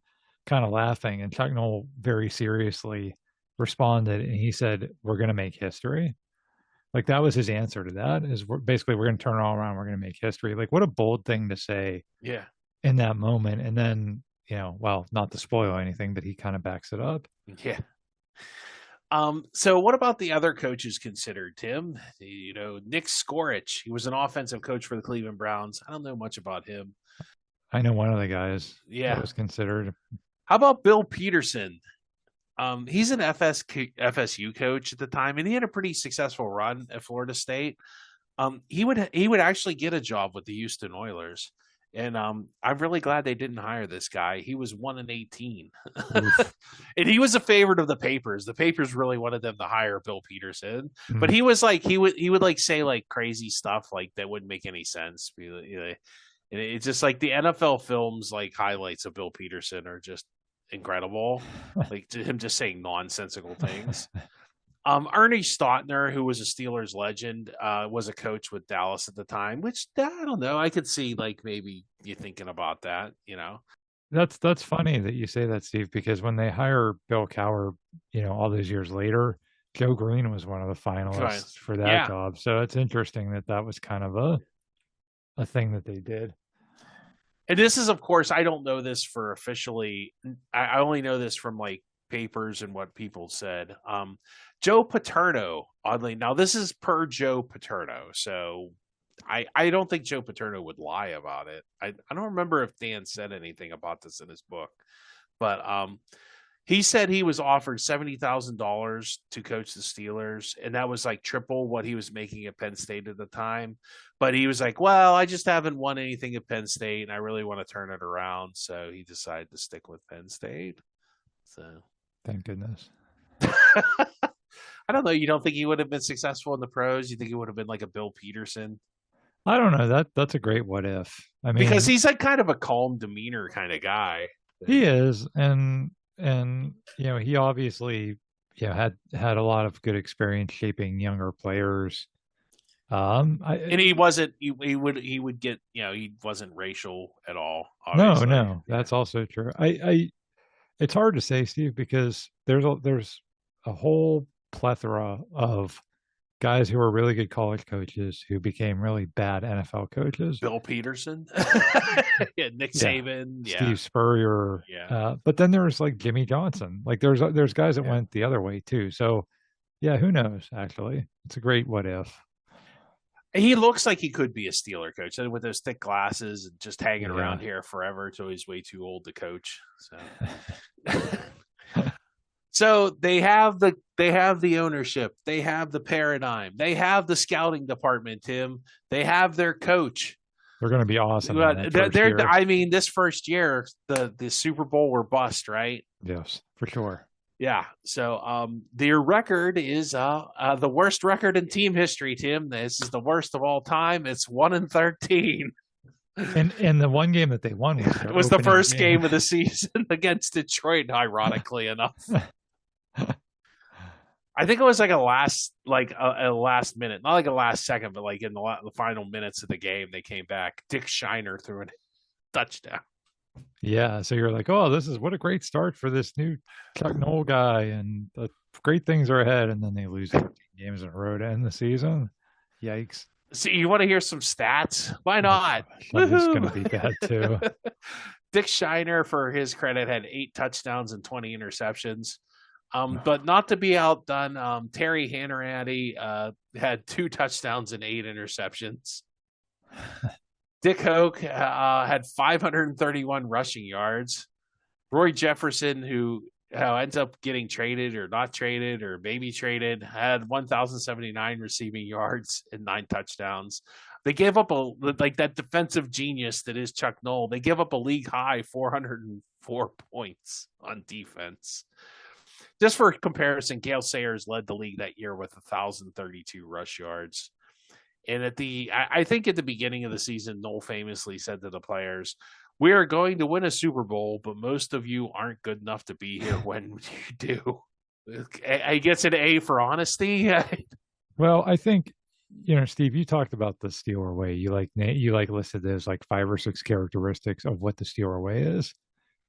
kind of laughing. And Chuck Noll very seriously responded, and he said, we're going to make history. Like, that was his answer to that, is we're going to turn it all around. We're going to make history. Like, what a bold thing to say. Yeah. In that moment. And then, well, not to spoil anything, but he kind of backs it up. Yeah. So what about the other coaches considered, Tim? Nick Skorich, he was an offensive coach for the Cleveland Browns. I don't know much about him. I know one of the guys. Yeah. That was considered. How about Bill Peterson? He's an FSU coach at the time, and he had a pretty successful run at Florida State. He would actually get a job with the Houston Oilers. And I'm really glad they didn't hire this guy. He was 1-18, and he was a favorite of the papers. The papers really wanted them to hire Bill Peterson, but he was like he would like say like crazy stuff like that wouldn't make any sense. And it's just like the NFL films like highlights of Bill Peterson are just incredible, like him just saying nonsensical things. Ernie Stautner, who was a Steelers legend, was a coach with Dallas at the time, which I don't know. I could see like maybe you thinking about that, That's funny that you say that, Steve, because when they hire Bill Cowher, all those years later, Joe Green was one of the finalists for that job. So it's interesting that was kind of a thing that they did. And this is, of course, I don't know this for officially. I only know this from like papers and what people said. Joe Paterno, oddly, now this is per Joe Paterno, so I don't think Joe Paterno would lie about it. I don't remember if Dan said anything about this in his book, but he said he was offered $70,000 to coach the Steelers, and that was like triple what he was making at Penn State at the time. But he was like, well, I just haven't won anything at Penn State, and I really want to turn it around, so he decided to stick with Penn State. So thank goodness. I don't know. You don't think he would have been successful in the pros? You think he would have been like a Bill Peterson? I don't know. That's a great what if. I mean, because he's like kind of a calm demeanor kind of guy. He is, and he obviously had a lot of good experience shaping younger players. And he wasn't. He would get. He wasn't racial at all. Obviously. No, that's also true. It's hard to say, Steve, because there's a whole plethora of guys who were really good college coaches who became really bad NFL coaches. Bill Peterson, Nick Saban, Steve Spurrier. But then there's like Jimmy Johnson. Like there's guys that went the other way too. So who knows? Actually, it's a great what if. He looks like he could be a Steeler coach, and with those thick glasses and just hanging around here forever until he's way too old to coach. So. So they have the ownership, they have the paradigm, they have the scouting department, Tim. They have their coach. They're going to be awesome. I mean, this first year, the Super Bowl were bust, right? Yes, for sure. Yeah. So their record is the worst record in team history, Tim. This is the worst of all time. It's 1-13. And the one game that they won was it was the first game of the season against Detroit, ironically enough. I think it was like a last minute, not like a last second, but like in the final minutes of the game, they came back. Dick Shiner threw a touchdown. Yeah, so you're like, oh, what a great start for this new Chuck Noll guy, and great things are ahead. And then they lose 13 games in a row to end the season. Yikes! See, you want to hear some stats? Why not? That is going to be bad too. Dick Shiner, for his credit, had 8 touchdowns and 20 interceptions. But not to be outdone, Terry Hanratty had 2 touchdowns and 8 interceptions. Dick Hoke had 531 rushing yards. Roy Jefferson, who ends up getting traded or not traded or maybe traded, had 1,079 receiving yards and 9 touchdowns. They gave up that defensive genius that is Chuck Noll. They give up a league high 404 points on defense. Just for comparison, Gale Sayers led the league that year with 1,032 rush yards. And I think at the beginning of the season, Noll famously said to the players, "We are going to win a Super Bowl, but most of you aren't good enough to be here when you do." I guess an A for honesty. Well, I think, Steve, you talked about the Steeler way. You listed those like 5 or 6 characteristics of what the Steeler way is.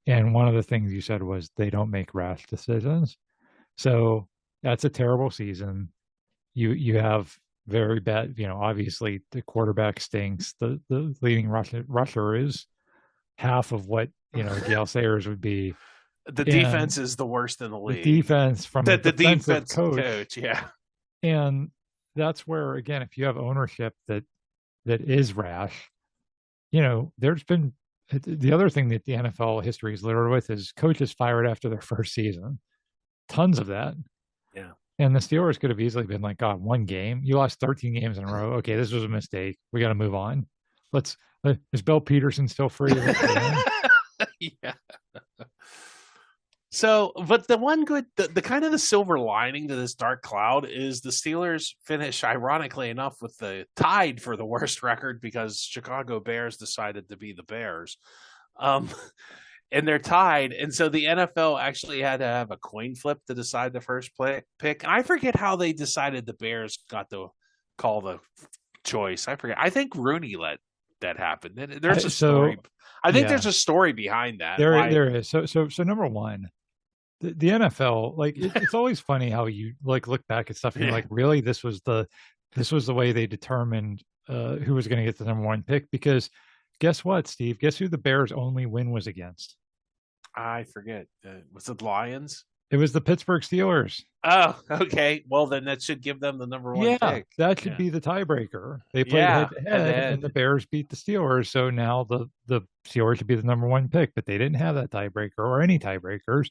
And one of the things you said was they don't make rash decisions. So that's a terrible season. You have very bad, obviously the quarterback stinks. The leading rusher is half of what, Gale Sayers would be. The defense is the worst in the league. The defense from the defense coach. Yeah. And that's where, again, if you have ownership that is rash, there's been the other thing that the NFL history is littered with is coaches fired after their first season. Tons of that. Yeah. And the Steelers could have easily been like, God, one game. You lost 13 games in a row. Okay, this was a mistake. We got to move on. Is Bill Peterson still free? Yeah. So, but the one good, the kind of the silver lining to this dark cloud is the Steelers finish, ironically enough, with the tied for the worst record because Chicago Bears decided to be the Bears. And they're tied. And so the NFL actually had to have a coin flip to decide the first pick. And I forget how they decided the Bears got to call the choice. I forget. I think Rooney let that happen. There's a story. I think there's a story behind that. There is. So number one, the NFL, like it's always funny how you like look back at stuff and you're like, really, this was the way they determined who was going to get the number 1 pick. Because guess what, Steve? Guess who the Bears' only win was against? I forget. Was it the Lions? It was the Pittsburgh Steelers. Oh, okay. Well, then that should give them the number 1 pick. That should be the tiebreaker. They played head-to-head, and the Bears beat the Steelers. So now the Steelers should be the number 1 pick, but they didn't have that tiebreaker or any tiebreakers.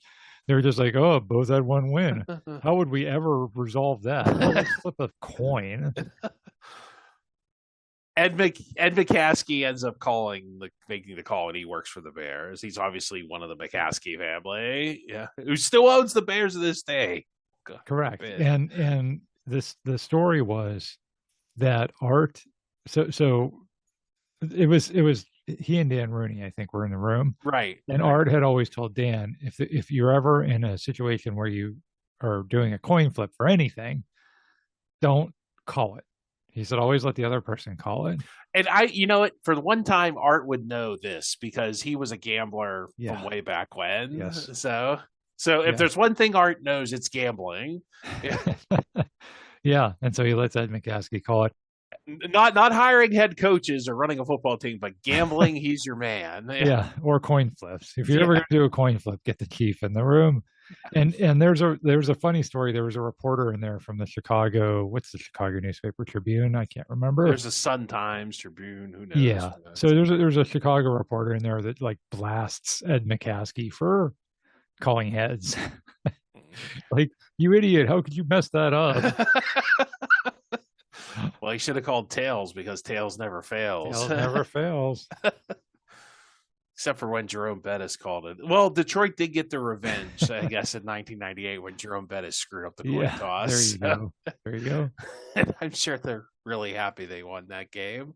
They were just like, oh, both had 1 win. How would we ever resolve that? Well, let's flip a coin. Ed McCaskey ends up making the call, and he works for the Bears. He's obviously one of the McCaskey family, who still owns the Bears to this day. Correct. And the story was that Art. So it was he and Dan Rooney, I think, were in the room, right? And Art had always told Dan, if you're ever in a situation where you are doing a coin flip for anything, don't call it. He said, always let the other person call it. And for the one time, Art would know this because he was a gambler from way back when. Yes. So if there's one thing Art knows, it's gambling. Yeah. And so he lets Ed McCaskey call it. Not hiring head coaches or running a football team, but gambling, he's your man. Yeah. Or coin flips. If you're ever going to do a coin flip, get the chief in the room. And there's a funny story. There was a reporter in there from the Chicago newspaper, Tribune? I can't remember. There's a Sun-Times, Tribune, who knows? Yeah. So there's a Chicago reporter in there that like blasts Ed McCaskey for calling heads. Like, you idiot, how could you mess that up? Well, he should have called tails because tails never fails. Tails never fails. Except for when Jerome Bettis called it. Well, Detroit did get their revenge, I guess, in 1998 when Jerome Bettis screwed up the coin toss. There you go. There you go. And I'm sure they're really happy they won that game.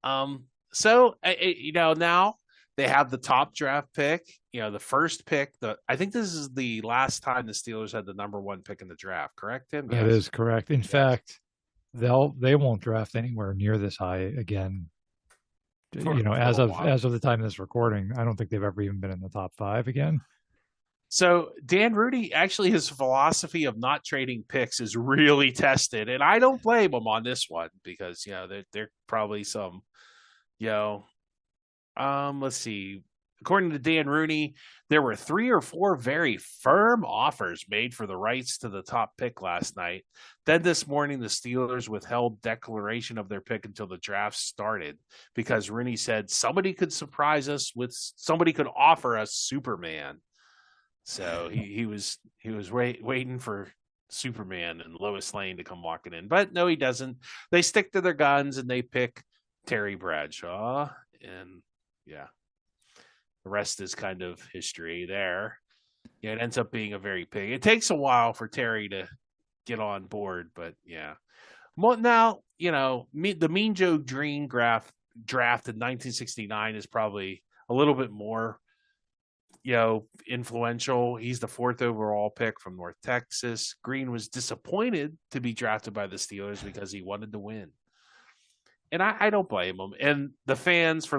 So, now they have the top draft pick, the first pick. I think this is the last time the Steelers had the number 1 pick in the draft, correct, Tim? That is correct. In fact, they won't draft anywhere near this high again. As of the time of this recording, I don't think they've ever even been in the top 5 again. So Dan Rudy, actually, his philosophy of not trading picks is really tested, and I don't blame him on this one because there probably some, let's see. According to Dan Rooney, there were 3 or 4 very firm offers made for the rights to the top pick last night. Then this morning, the Steelers withheld declaration of their pick until the draft started because Rooney said somebody could surprise us somebody could offer us Superman. So he was waiting for Superman and Lois Lane to come walking in, but no, he doesn't. They stick to their guns and they pick Terry Bradshaw, and the rest is kind of history there. It ends up being a very big. It takes a while for Terry to get on board, but Well, now the Mean Joe Green draft in 1969 is probably a little bit more influential. He's the 4th overall pick from North Texas. Green was disappointed to be drafted by the Steelers because he wanted to win. And I don't blame him. And the fans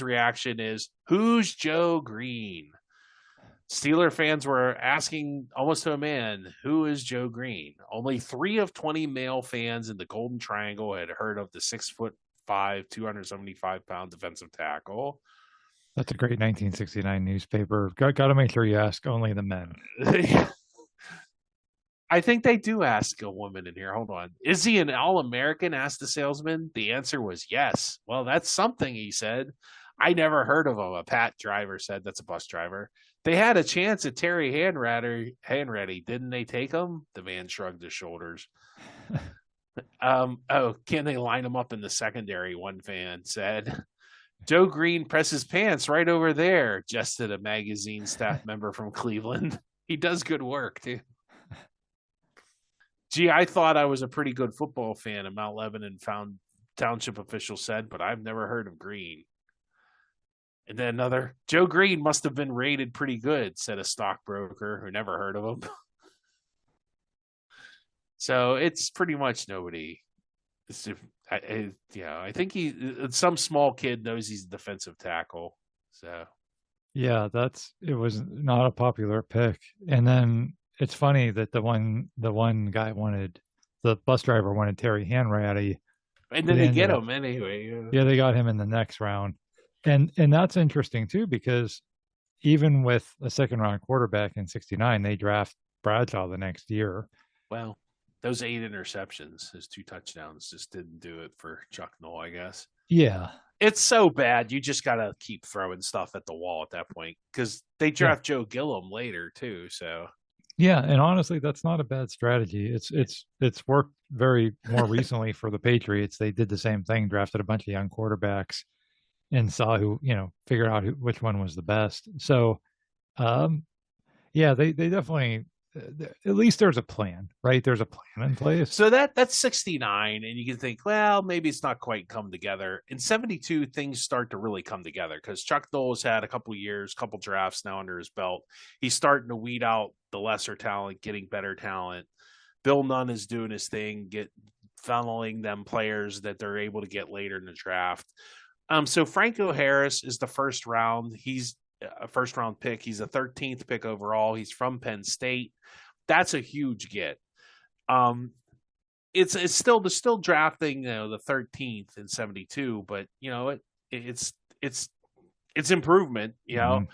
reaction is, who's Joe Green? Steeler fans were asking almost to a man, who is Joe Green? Only 3 of 20 male fans in the Golden Triangle had heard of the 6'5", 275-pound defensive tackle. That's a great 1969 newspaper. Got to make sure you ask only the men. I think they do ask a woman in here. Hold on. Is he an All-American? Asked the salesman. The answer was yes. Well, that's something, he said. I never heard of him. A Pat driver said. That's a bus driver. They had a chance at Terry Hanratty. Didn't they take him? The man shrugged his shoulders. Can they line him up in the secondary? One fan said. Joe Green presses pants right over there, jested a magazine staff member from Cleveland. He does good work, too. Gee, I thought I was a pretty good football fan, a Mount Lebanon township official said, but I've never heard of Green. And then another, Joe Green must have been rated pretty good, said a stockbroker who never heard of him. So it's pretty much nobody. I think some small kid knows he's a defensive tackle. So, yeah, it was not a popular pick. And then it's funny that the one guy the bus driver wanted Terry Hanratty, and then they get him anyway. Yeah, they got him in the next round, and that's interesting too because even with a 2nd-round quarterback in '69, they draft Bradshaw the next year. Well, those 8 interceptions, his 2 touchdowns, just didn't do it for Chuck Noll, I guess. Yeah. It's so bad. You just got to keep throwing stuff at the wall at that point because they draft Joe Gillum later, too. So, yeah. And honestly, that's not a bad strategy. It's worked very more recently for the Patriots. They did the same thing, drafted a bunch of young quarterbacks and saw figured out which one was the best. So, they definitely. At least there's a plan, right? There's a plan in place. So that's 69, and you can think, well, maybe it's not quite come together. In 72, things start to really come together because Chuck Noll has had a couple drafts now under his belt. He's starting to weed out the lesser talent, getting better talent. Bill Nunn is doing his thing, funneling them players that they're able to get later in the draft. So Franco Harris is the first round. He's a 1st-round pick. He's a 13th pick overall. He's from Penn State. That's a huge get. It's still drafting the 13th in 72, but it's improvement. Mm-hmm.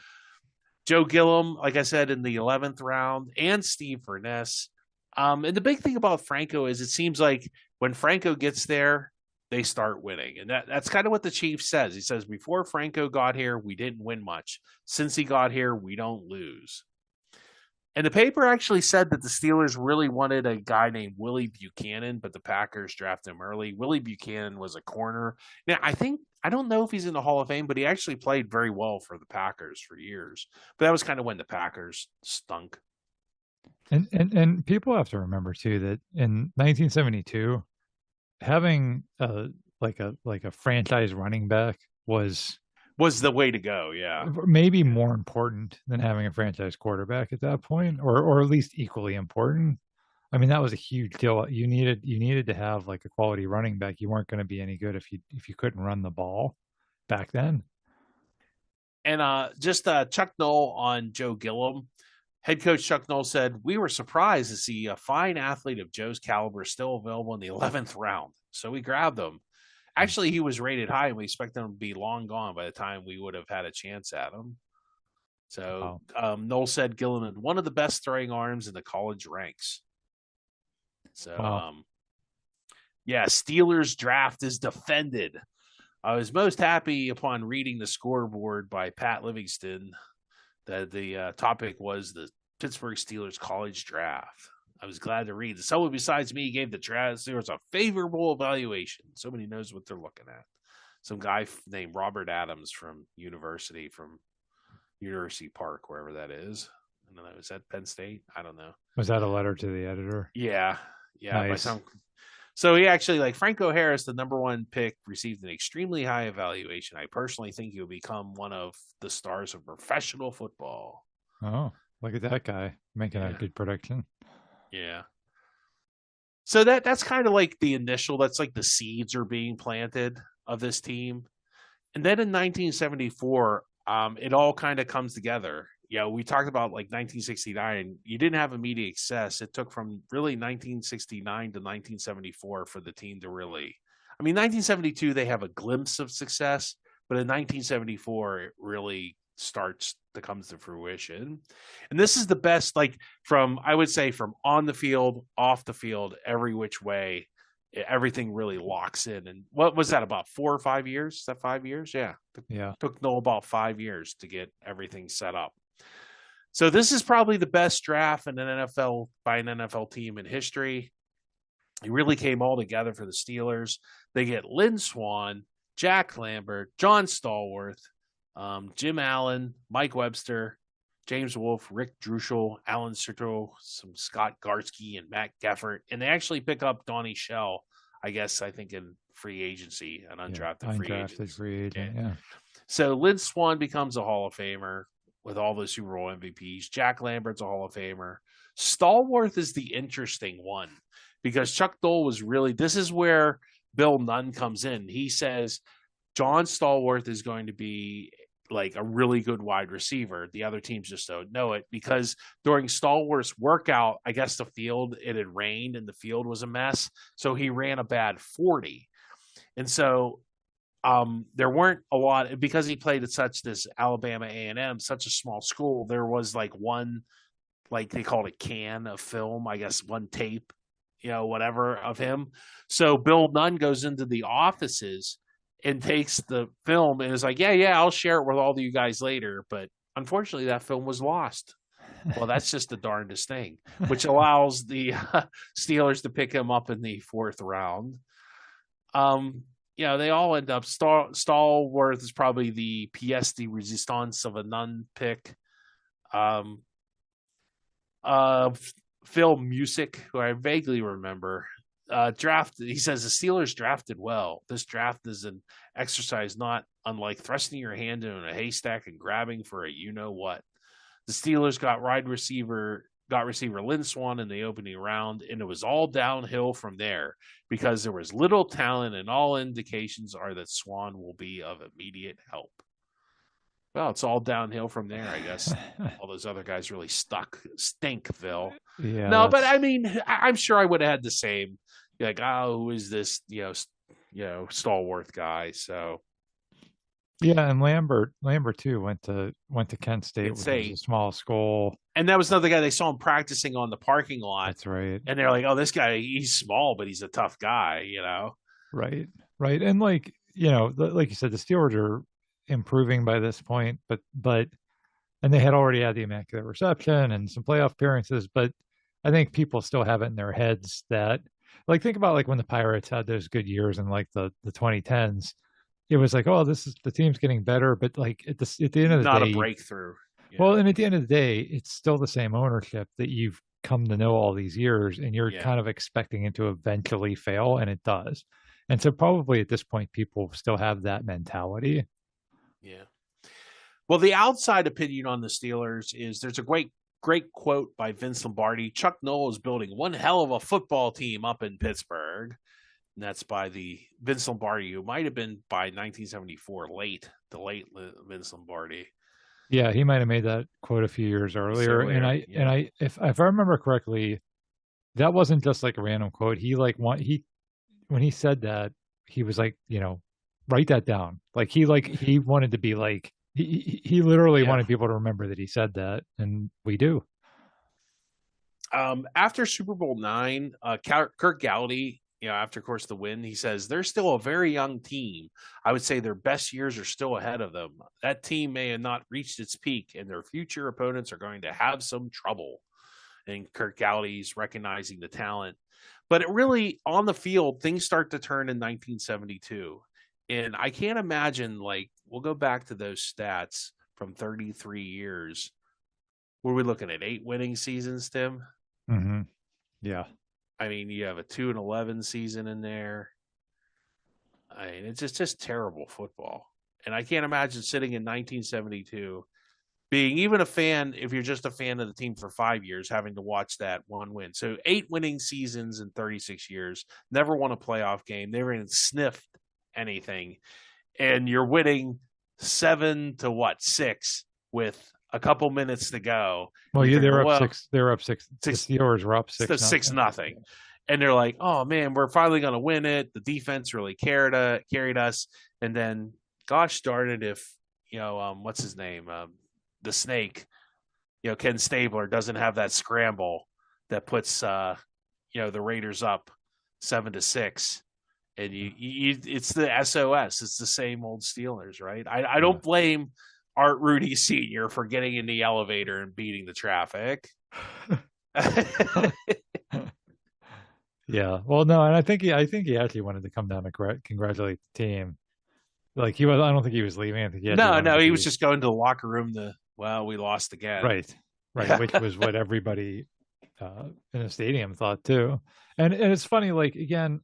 Joe Gillum, like I said, in the 11th round, and Steve Furness. And the big thing about Franco is it seems like when Franco gets there, they start winning. And that's kind of what the chief says. He says, before Franco got here, we didn't win much. Since he got here, we don't lose. And the paper actually said that the Steelers really wanted a guy named Willie Buchanan, but the Packers drafted him early. Willie Buchanan was a corner. Now, I think I don't know if he's in the Hall of Fame, but he actually played very well for the Packers for years. But that was kind of when the Packers stunk. And people have to remember too that in 1972, having like a franchise running back was the way to go. Yeah, maybe more important than having a franchise quarterback at that point, or at least equally important. I mean, that was a huge deal. You needed to have like a quality running back. You weren't going to be any good if you couldn't run the ball back then. And just Chuck Noll on Joe Gilliam. Head coach Chuck Noll said, "We were surprised to see a fine athlete of Joe's caliber still available in the 11th round. So we grabbed him. Actually, he was rated high, and we expect him to be long gone by the time we would have had a chance at him." So Noll said Gilliam had one of the best throwing arms in the college ranks. So, yeah, Steelers draft is defended. I was most happy upon reading the scoreboard by Pat Livingston that the topic was the Pittsburgh Steelers college draft. I was glad to read that someone besides me gave the draft Steelers a favorable evaluation. Somebody knows what they're looking at. Some guy named Robert Adams from University Park, wherever that is. I don't know. Is that Penn State? I don't know. Was that a letter to the editor? Yeah. Nice. So he actually, like Franco Harris, the number one pick, received an extremely high evaluation. I personally think he'll become one of the stars of professional football. Oh, look at that guy making a good prediction. Yeah. So that's kind of like the initial, that's like the seeds are being planted of this team. And then in 1974, it all kind of comes together. Yeah, we talked about like 1969. You didn't have immediate success. It took from really 1969 to 1974 for the team to really. I mean, 1972 they have a glimpse of success, but in 1974 it really starts to come to fruition. And this is the best, like I would say from on the field, off the field, every which way, everything really locks in. And what was that, about 4 or 5 years? Is that 5 years? Yeah. Took Noel about 5 years to get everything set up. So this is probably the best draft in an NFL team in history. It really came all together for the Steelers. They get Lynn Swann, Jack Lambert, John Stallworth, Jim Allen, Mike Webster, James Wolfe, Rick Druschel, Alan Serto, some Scott Garsky, and Matt Geffert. And they actually pick up Donnie Shell, I think in free agency, an undrafted free agent. Yeah. So Lynn Swann becomes a Hall of Famer with all the Super Bowl MVPs. Jack Lambert's a Hall of Famer. Stallworth is the interesting one because Chuck Noll was this is where Bill Nunn comes in. He says John Stallworth is going to be like a really good wide receiver. The other teams just don't know it because during Stallworth's workout, I guess it had rained and the field was a mess. So he ran a bad 40. And so there weren't a lot because he played at this Alabama A&M, such a small school. There was like one, like they called it can of film, I guess one tape, whatever of him. So Bill Nunn goes into the offices and takes the film and is like, yeah, I'll share it with all of you guys later. But unfortunately, that film was lost. Well, that's just the darndest thing, which allows the Steelers to pick him up in the 4th round. They all end up. Stallworth is probably the pièce de résistance of a Nunn pick. Phil Music, who I vaguely remember, drafted. He says the Steelers drafted well. This draft is an exercise not unlike thrusting your hand into a haystack and grabbing for a you-know-what. The Steelers got receiver Lynn Swann in the opening round, and it was all downhill from there because there was little talent, and all indications are that Swann will be of immediate help. Well, it's all downhill from there, I guess. All those other guys really stink, Phil. Yeah. No, but I mean, I'm sure I would have had the same. Like, who is this? Stallworth guy. So. Yeah, and Lambert too went to Kent State, which was a small school. And that was another guy they saw him practicing on the parking lot. That's right. And they're like, "Oh, this guy, he's small, but he's a tough guy," Right. And like you said, the Steelers are improving by this point, but and they had already had the Immaculate Reception and some playoff appearances, but I think people still have it in their heads that, like, think about like when the Pirates had those good years in like the 2010s. it was like, oh, this is the team's getting better, but like at the end of the Not day, a breakthrough. Yeah. Well, and at the end of the day, it's still the same ownership that you've come to know all these years, and you're kind of expecting it to eventually fail, and it does. And so probably at this point, people still have that mentality. Yeah. Well, the outside opinion on the Steelers is there's a great quote by Vince Lombardi. Chuck Noll is building one hell of a football team up in Pittsburgh. And that's by the Vince Lombardi, who might have been by 1974, the late Vince Lombardi. Yeah, he might have made that quote a few years earlier. And I if I remember correctly, that wasn't just like a random quote. When he said that, he was like, write that down. Like he wanted to be like he literally wanted people to remember that he said that, and we do. After Super Bowl IX, Kirk Gowdy, after, of course, the win, he says, they're still a very young team. I would say their best years are still ahead of them. That team may have not reached its peak, and their future opponents are going to have some trouble. And Kirk Gowdy's recognizing the talent. But it really, on the field, things start to turn in 1972. And I can't imagine, we'll go back to those stats from 33 years. Were we looking at 8 winning seasons, Tim? Mm-hmm. Yeah. I mean, you have a 2-11 season in there. I mean, it's just terrible football. And I can't imagine sitting in 1972 being even a fan, if you're just a fan of the team for 5 years, having to watch that one win. So 8 winning seasons in 36 years, never won a playoff game, never even sniffed anything. And you're winning 7-6 with a couple minutes to go. Well, yeah, they're up 6. They're up 6. The Steelers were up 6-0. And they're like, oh man, we're finally going to win it. The defense really carried us. And then, gosh darn it, if what's his name, the Snake, Ken Stabler doesn't have that scramble that puts the Raiders up 7-6. And it's the SOS. It's the same old Steelers, right? I don't blame Art Rooney Sr. for getting in the elevator and beating the traffic. Yeah. Well, no, and I think he actually wanted to come down to congratulate the team. Like I don't think he was leaving. I think he was just going to the locker room we lost again. Right. Which was what everybody in the stadium thought too. And it's funny, like, again,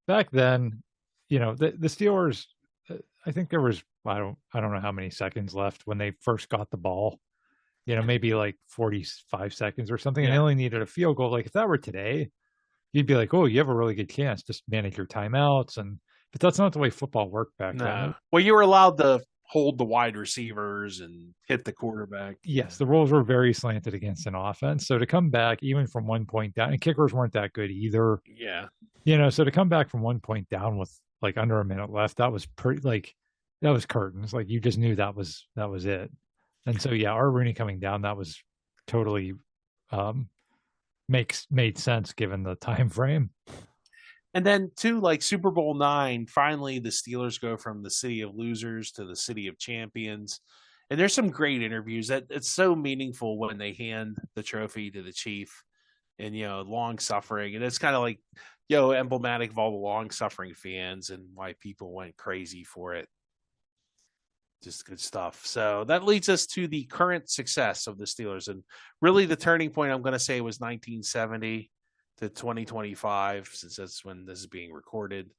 back then, the Steelers, I think there was, I don't know how many seconds left when they first got the ball, maybe like 45 seconds or something. And they only needed a field goal. Like if that were today, you'd be like, oh, you have a really good chance. Just manage your timeouts. But that's not the way football worked back then. Well, you were allowed to hold the wide receivers and hit the quarterback. Yes, the rules were very slanted against an offense. So to come back, even from 1 point down, and kickers weren't that good either. Yeah. So to come back from 1 point down with like under a minute left, that was that was curtains. Like you just knew that was it. And so, Art Rooney coming down, that was totally made sense given the time frame. And then too, like Super Bowl IX, finally the Steelers go from the city of losers to the city of champions. And there's some great interviews that it's so meaningful when they hand the trophy to the chief and, long suffering. And it's kind of like, emblematic of all the long suffering fans and why people went crazy for it. Just good stuff. So that leads us to the current success of the Steelers. And really the turning point, I'm going to say, was 1970 to 2025, since that's when this is being recorded.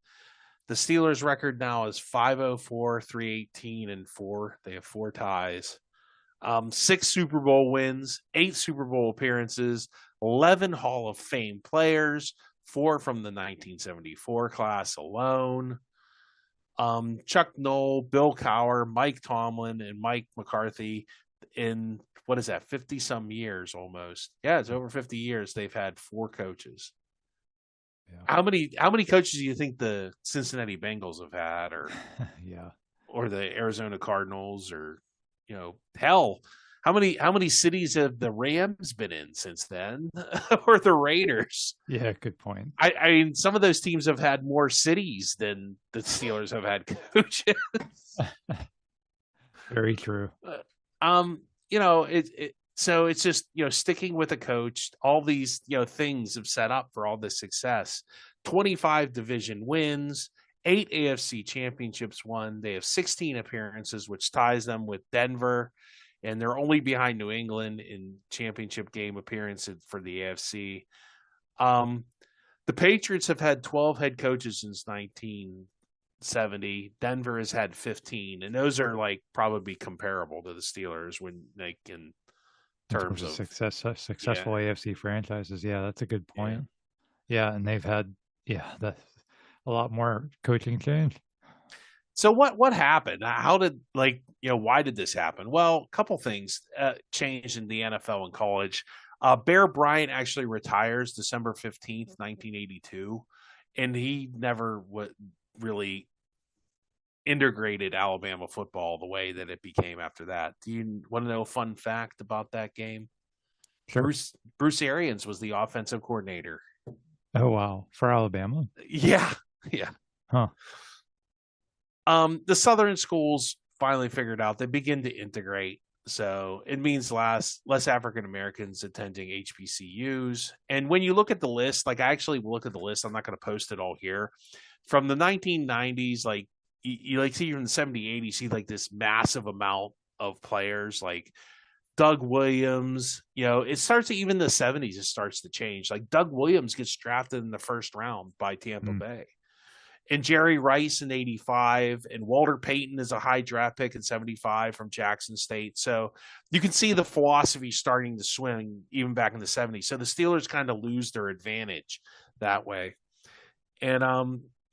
The Steelers record now is 504, 318, and 4. They have 4 ties. 6 Super Bowl wins, 8 Super Bowl appearances, 11 Hall of Fame players, 4 from the 1974 class alone. Chuck Noll, Bill Cowher, Mike Tomlin, and Mike McCarthy in, 50 some years almost. Yeah, it's over 50 years. They've had 4 coaches. Yeah. How many coaches do you think the Cincinnati Bengals have had, or or the Arizona Cardinals, or hell, how many cities have the Rams been in since then, or the Raiders? Yeah, good point. I mean, some of those teams have had more cities than the Steelers have had coaches. Very true. So it's just, sticking with a coach, all these, things have set up for all this success. 25 division wins, 8 AFC championships won. They have 16 appearances, which ties them with Denver, and they're only behind New England in championship game appearances for the AFC. The Patriots have had 12 head coaches since 1970. Denver has had 15, and those are like probably comparable to the Steelers when like in terms of successful AFC franchises. Yeah, that's a good point. Yeah, and they've had a lot more coaching change. So what happened? How did why did this happen? Well, a couple things changed in the NFL and college. Bear Bryant actually retires December 15th, 1982, and he never really integrated Alabama football the way that it became after that. Do you want to know a fun fact about that game? Sure. Bruce Arians was the offensive coordinator. Oh, wow. For Alabama? Yeah. Huh. The Southern schools finally figured out they begin to integrate. So it means less African Americans attending HBCUs. And when you look at the list, like I actually look at the list, I'm not going to post it all here. From the 1990s, like you like see from the 70s, 80s, see like this massive amount of players like Doug Williams. It starts even the 70s, it starts to change. Like Doug Williams gets drafted in the first round by Tampa Bay. And Jerry Rice in 85, and Walter Payton is a high draft pick in 75 from Jackson State. So you can see the philosophy starting to swing even back in the 70s. So the Steelers kind of lose their advantage that way. And,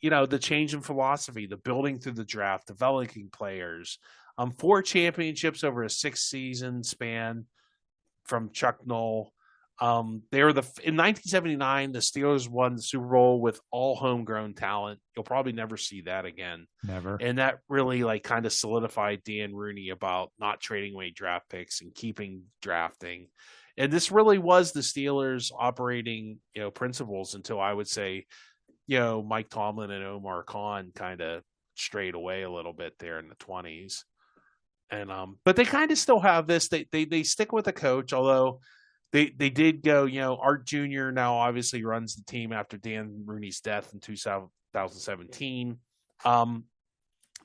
the change in philosophy, the building through the draft, developing players, 4 championships over a 6-season span from Chuck Noll. They were in 1979, the Steelers won the Super Bowl with all homegrown talent. You'll probably never see that again. Never. And that really kind of solidified Dan Rooney about not trading away draft picks and keeping drafting. And this really was the Steelers operating, principles until I would say, Mike Tomlin and Omar Khan kind of strayed away a little bit there in the 20s. And but they kind of still have this. They stick with the coach, although they did go, Art Jr. now obviously runs the team after Dan Rooney's death in 2017.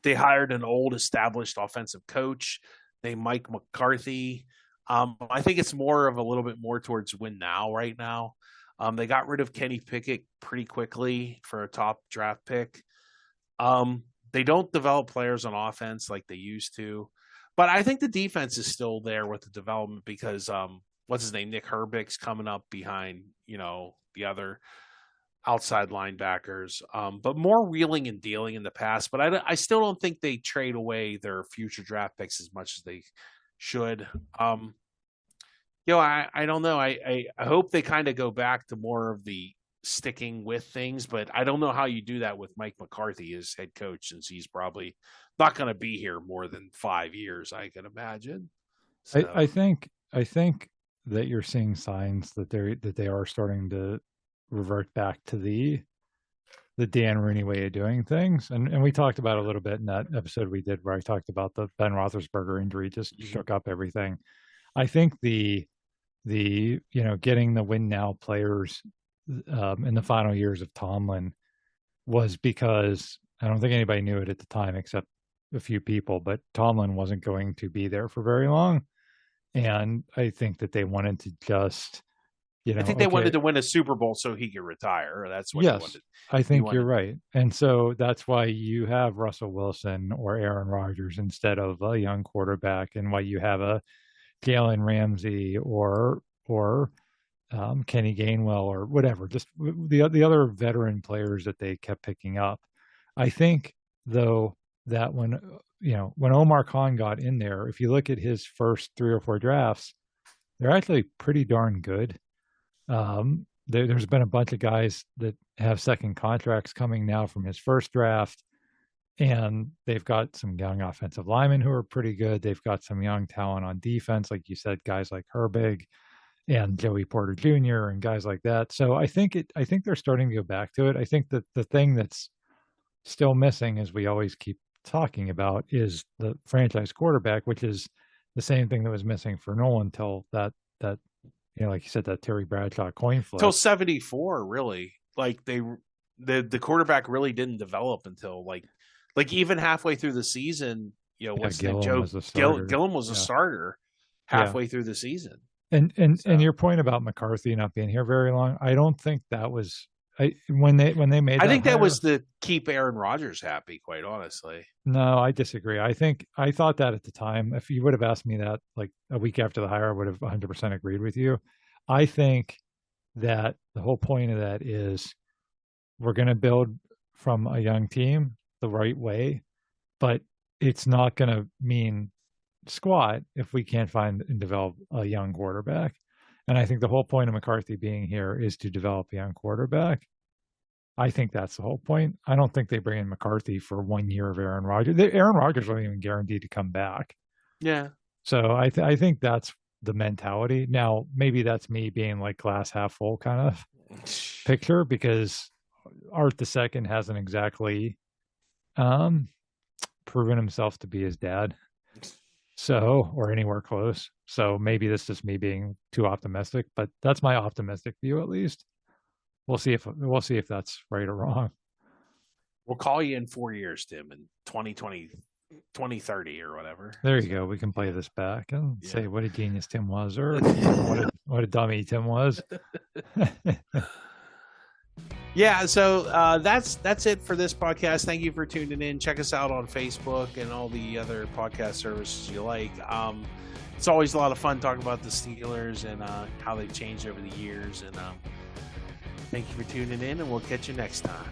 They hired an old established offensive coach named Mike McCarthy. I think it's more of a little bit more towards win now right now. They got rid of Kenny Pickett pretty quickly for a top draft pick. They don't develop players on offense like they used to. But I think the defense is still there with the development because what's his name? Nick Herbig's coming up behind, the other outside linebackers. But more wheeling and dealing in the past. But I still don't think they trade away their future draft picks as much as they should. I don't know. I hope they kind of go back to more of the sticking with things, but I don't know how you do that with Mike McCarthy as head coach, since he's probably not going to be here more than 5 years, I can imagine. So. I think that you're seeing signs that they are starting to revert back to the Dan Rooney way of doing things, and we talked about it a little bit in that episode we did where I talked about the Ben Roethlisberger injury just shook up everything. I think the getting the win now players in the final years of Tomlin was because I don't think anybody knew it at the time except a few people, but Tomlin wasn't going to be there for very long. And I think that they wanted to just, I think they wanted to win a Super Bowl so he could retire. That's what yes, he wanted. I think you're right. And so that's why you have Russell Wilson or Aaron Rodgers instead of a young quarterback, and why you have a Jalen Ramsey or Kenny Gainwell or whatever, just the other veteran players that they kept picking up. I think, though, that when Omar Khan got in there, if you look at his first 3 or 4 drafts, they're actually pretty darn good. There's been a bunch of guys that have second contracts coming now from his first draft, and they've got some young offensive linemen who are pretty good. They've got some young talent on defense, like you said, guys like Herbig and Joey Porter Jr. and guys like that. So I think they're starting to go back to it. I think that the thing that's still missing, as we always keep talking about, is the franchise quarterback, which is the same thing that was missing for Nolan until that like you said, that Terry Bradshaw coin flip. Till 74, really. Like they the quarterback really didn't develop until like even halfway through the season. What's the name? Gillum was a starter halfway through the season. And your point about McCarthy not being here very long, I don't think that was when they made. I think that was to keep Aaron Rodgers happy. Quite honestly, no, I disagree. I thought that at the time. If you would have asked me that like a week after the hire, I would have 100% agreed with you. I think that the whole point of that is we're going to build from a young team the right way, but it's not going to mean squat if we can't find and develop a young quarterback. And I think the whole point of McCarthy being here is to develop a young quarterback. I think that's the whole point. I don't think they bring in McCarthy for 1 year of Aaron Rodgers. Aaron Rodgers wasn't even guaranteed to come back. Yeah. So I think that's the mentality. Now, maybe that's me being like glass half full kind of picture, because Art II hasn't exactly proven himself to be his dad. So, or anywhere close. So maybe this is me being too optimistic, but that's my optimistic view at least. We'll see if that's right or wrong. We'll call you in 4 years, Tim, in 2020, 2030 or whatever. There you go. We can play this back and say what a genius Tim was, or what a dummy Tim was. Yeah, so that's it for this podcast. Thank you for tuning in. Check us out on Facebook and all the other podcast services you like. It's always a lot of fun talking about the Steelers and how they've changed over the years. And thank you for tuning in, and we'll catch you next time.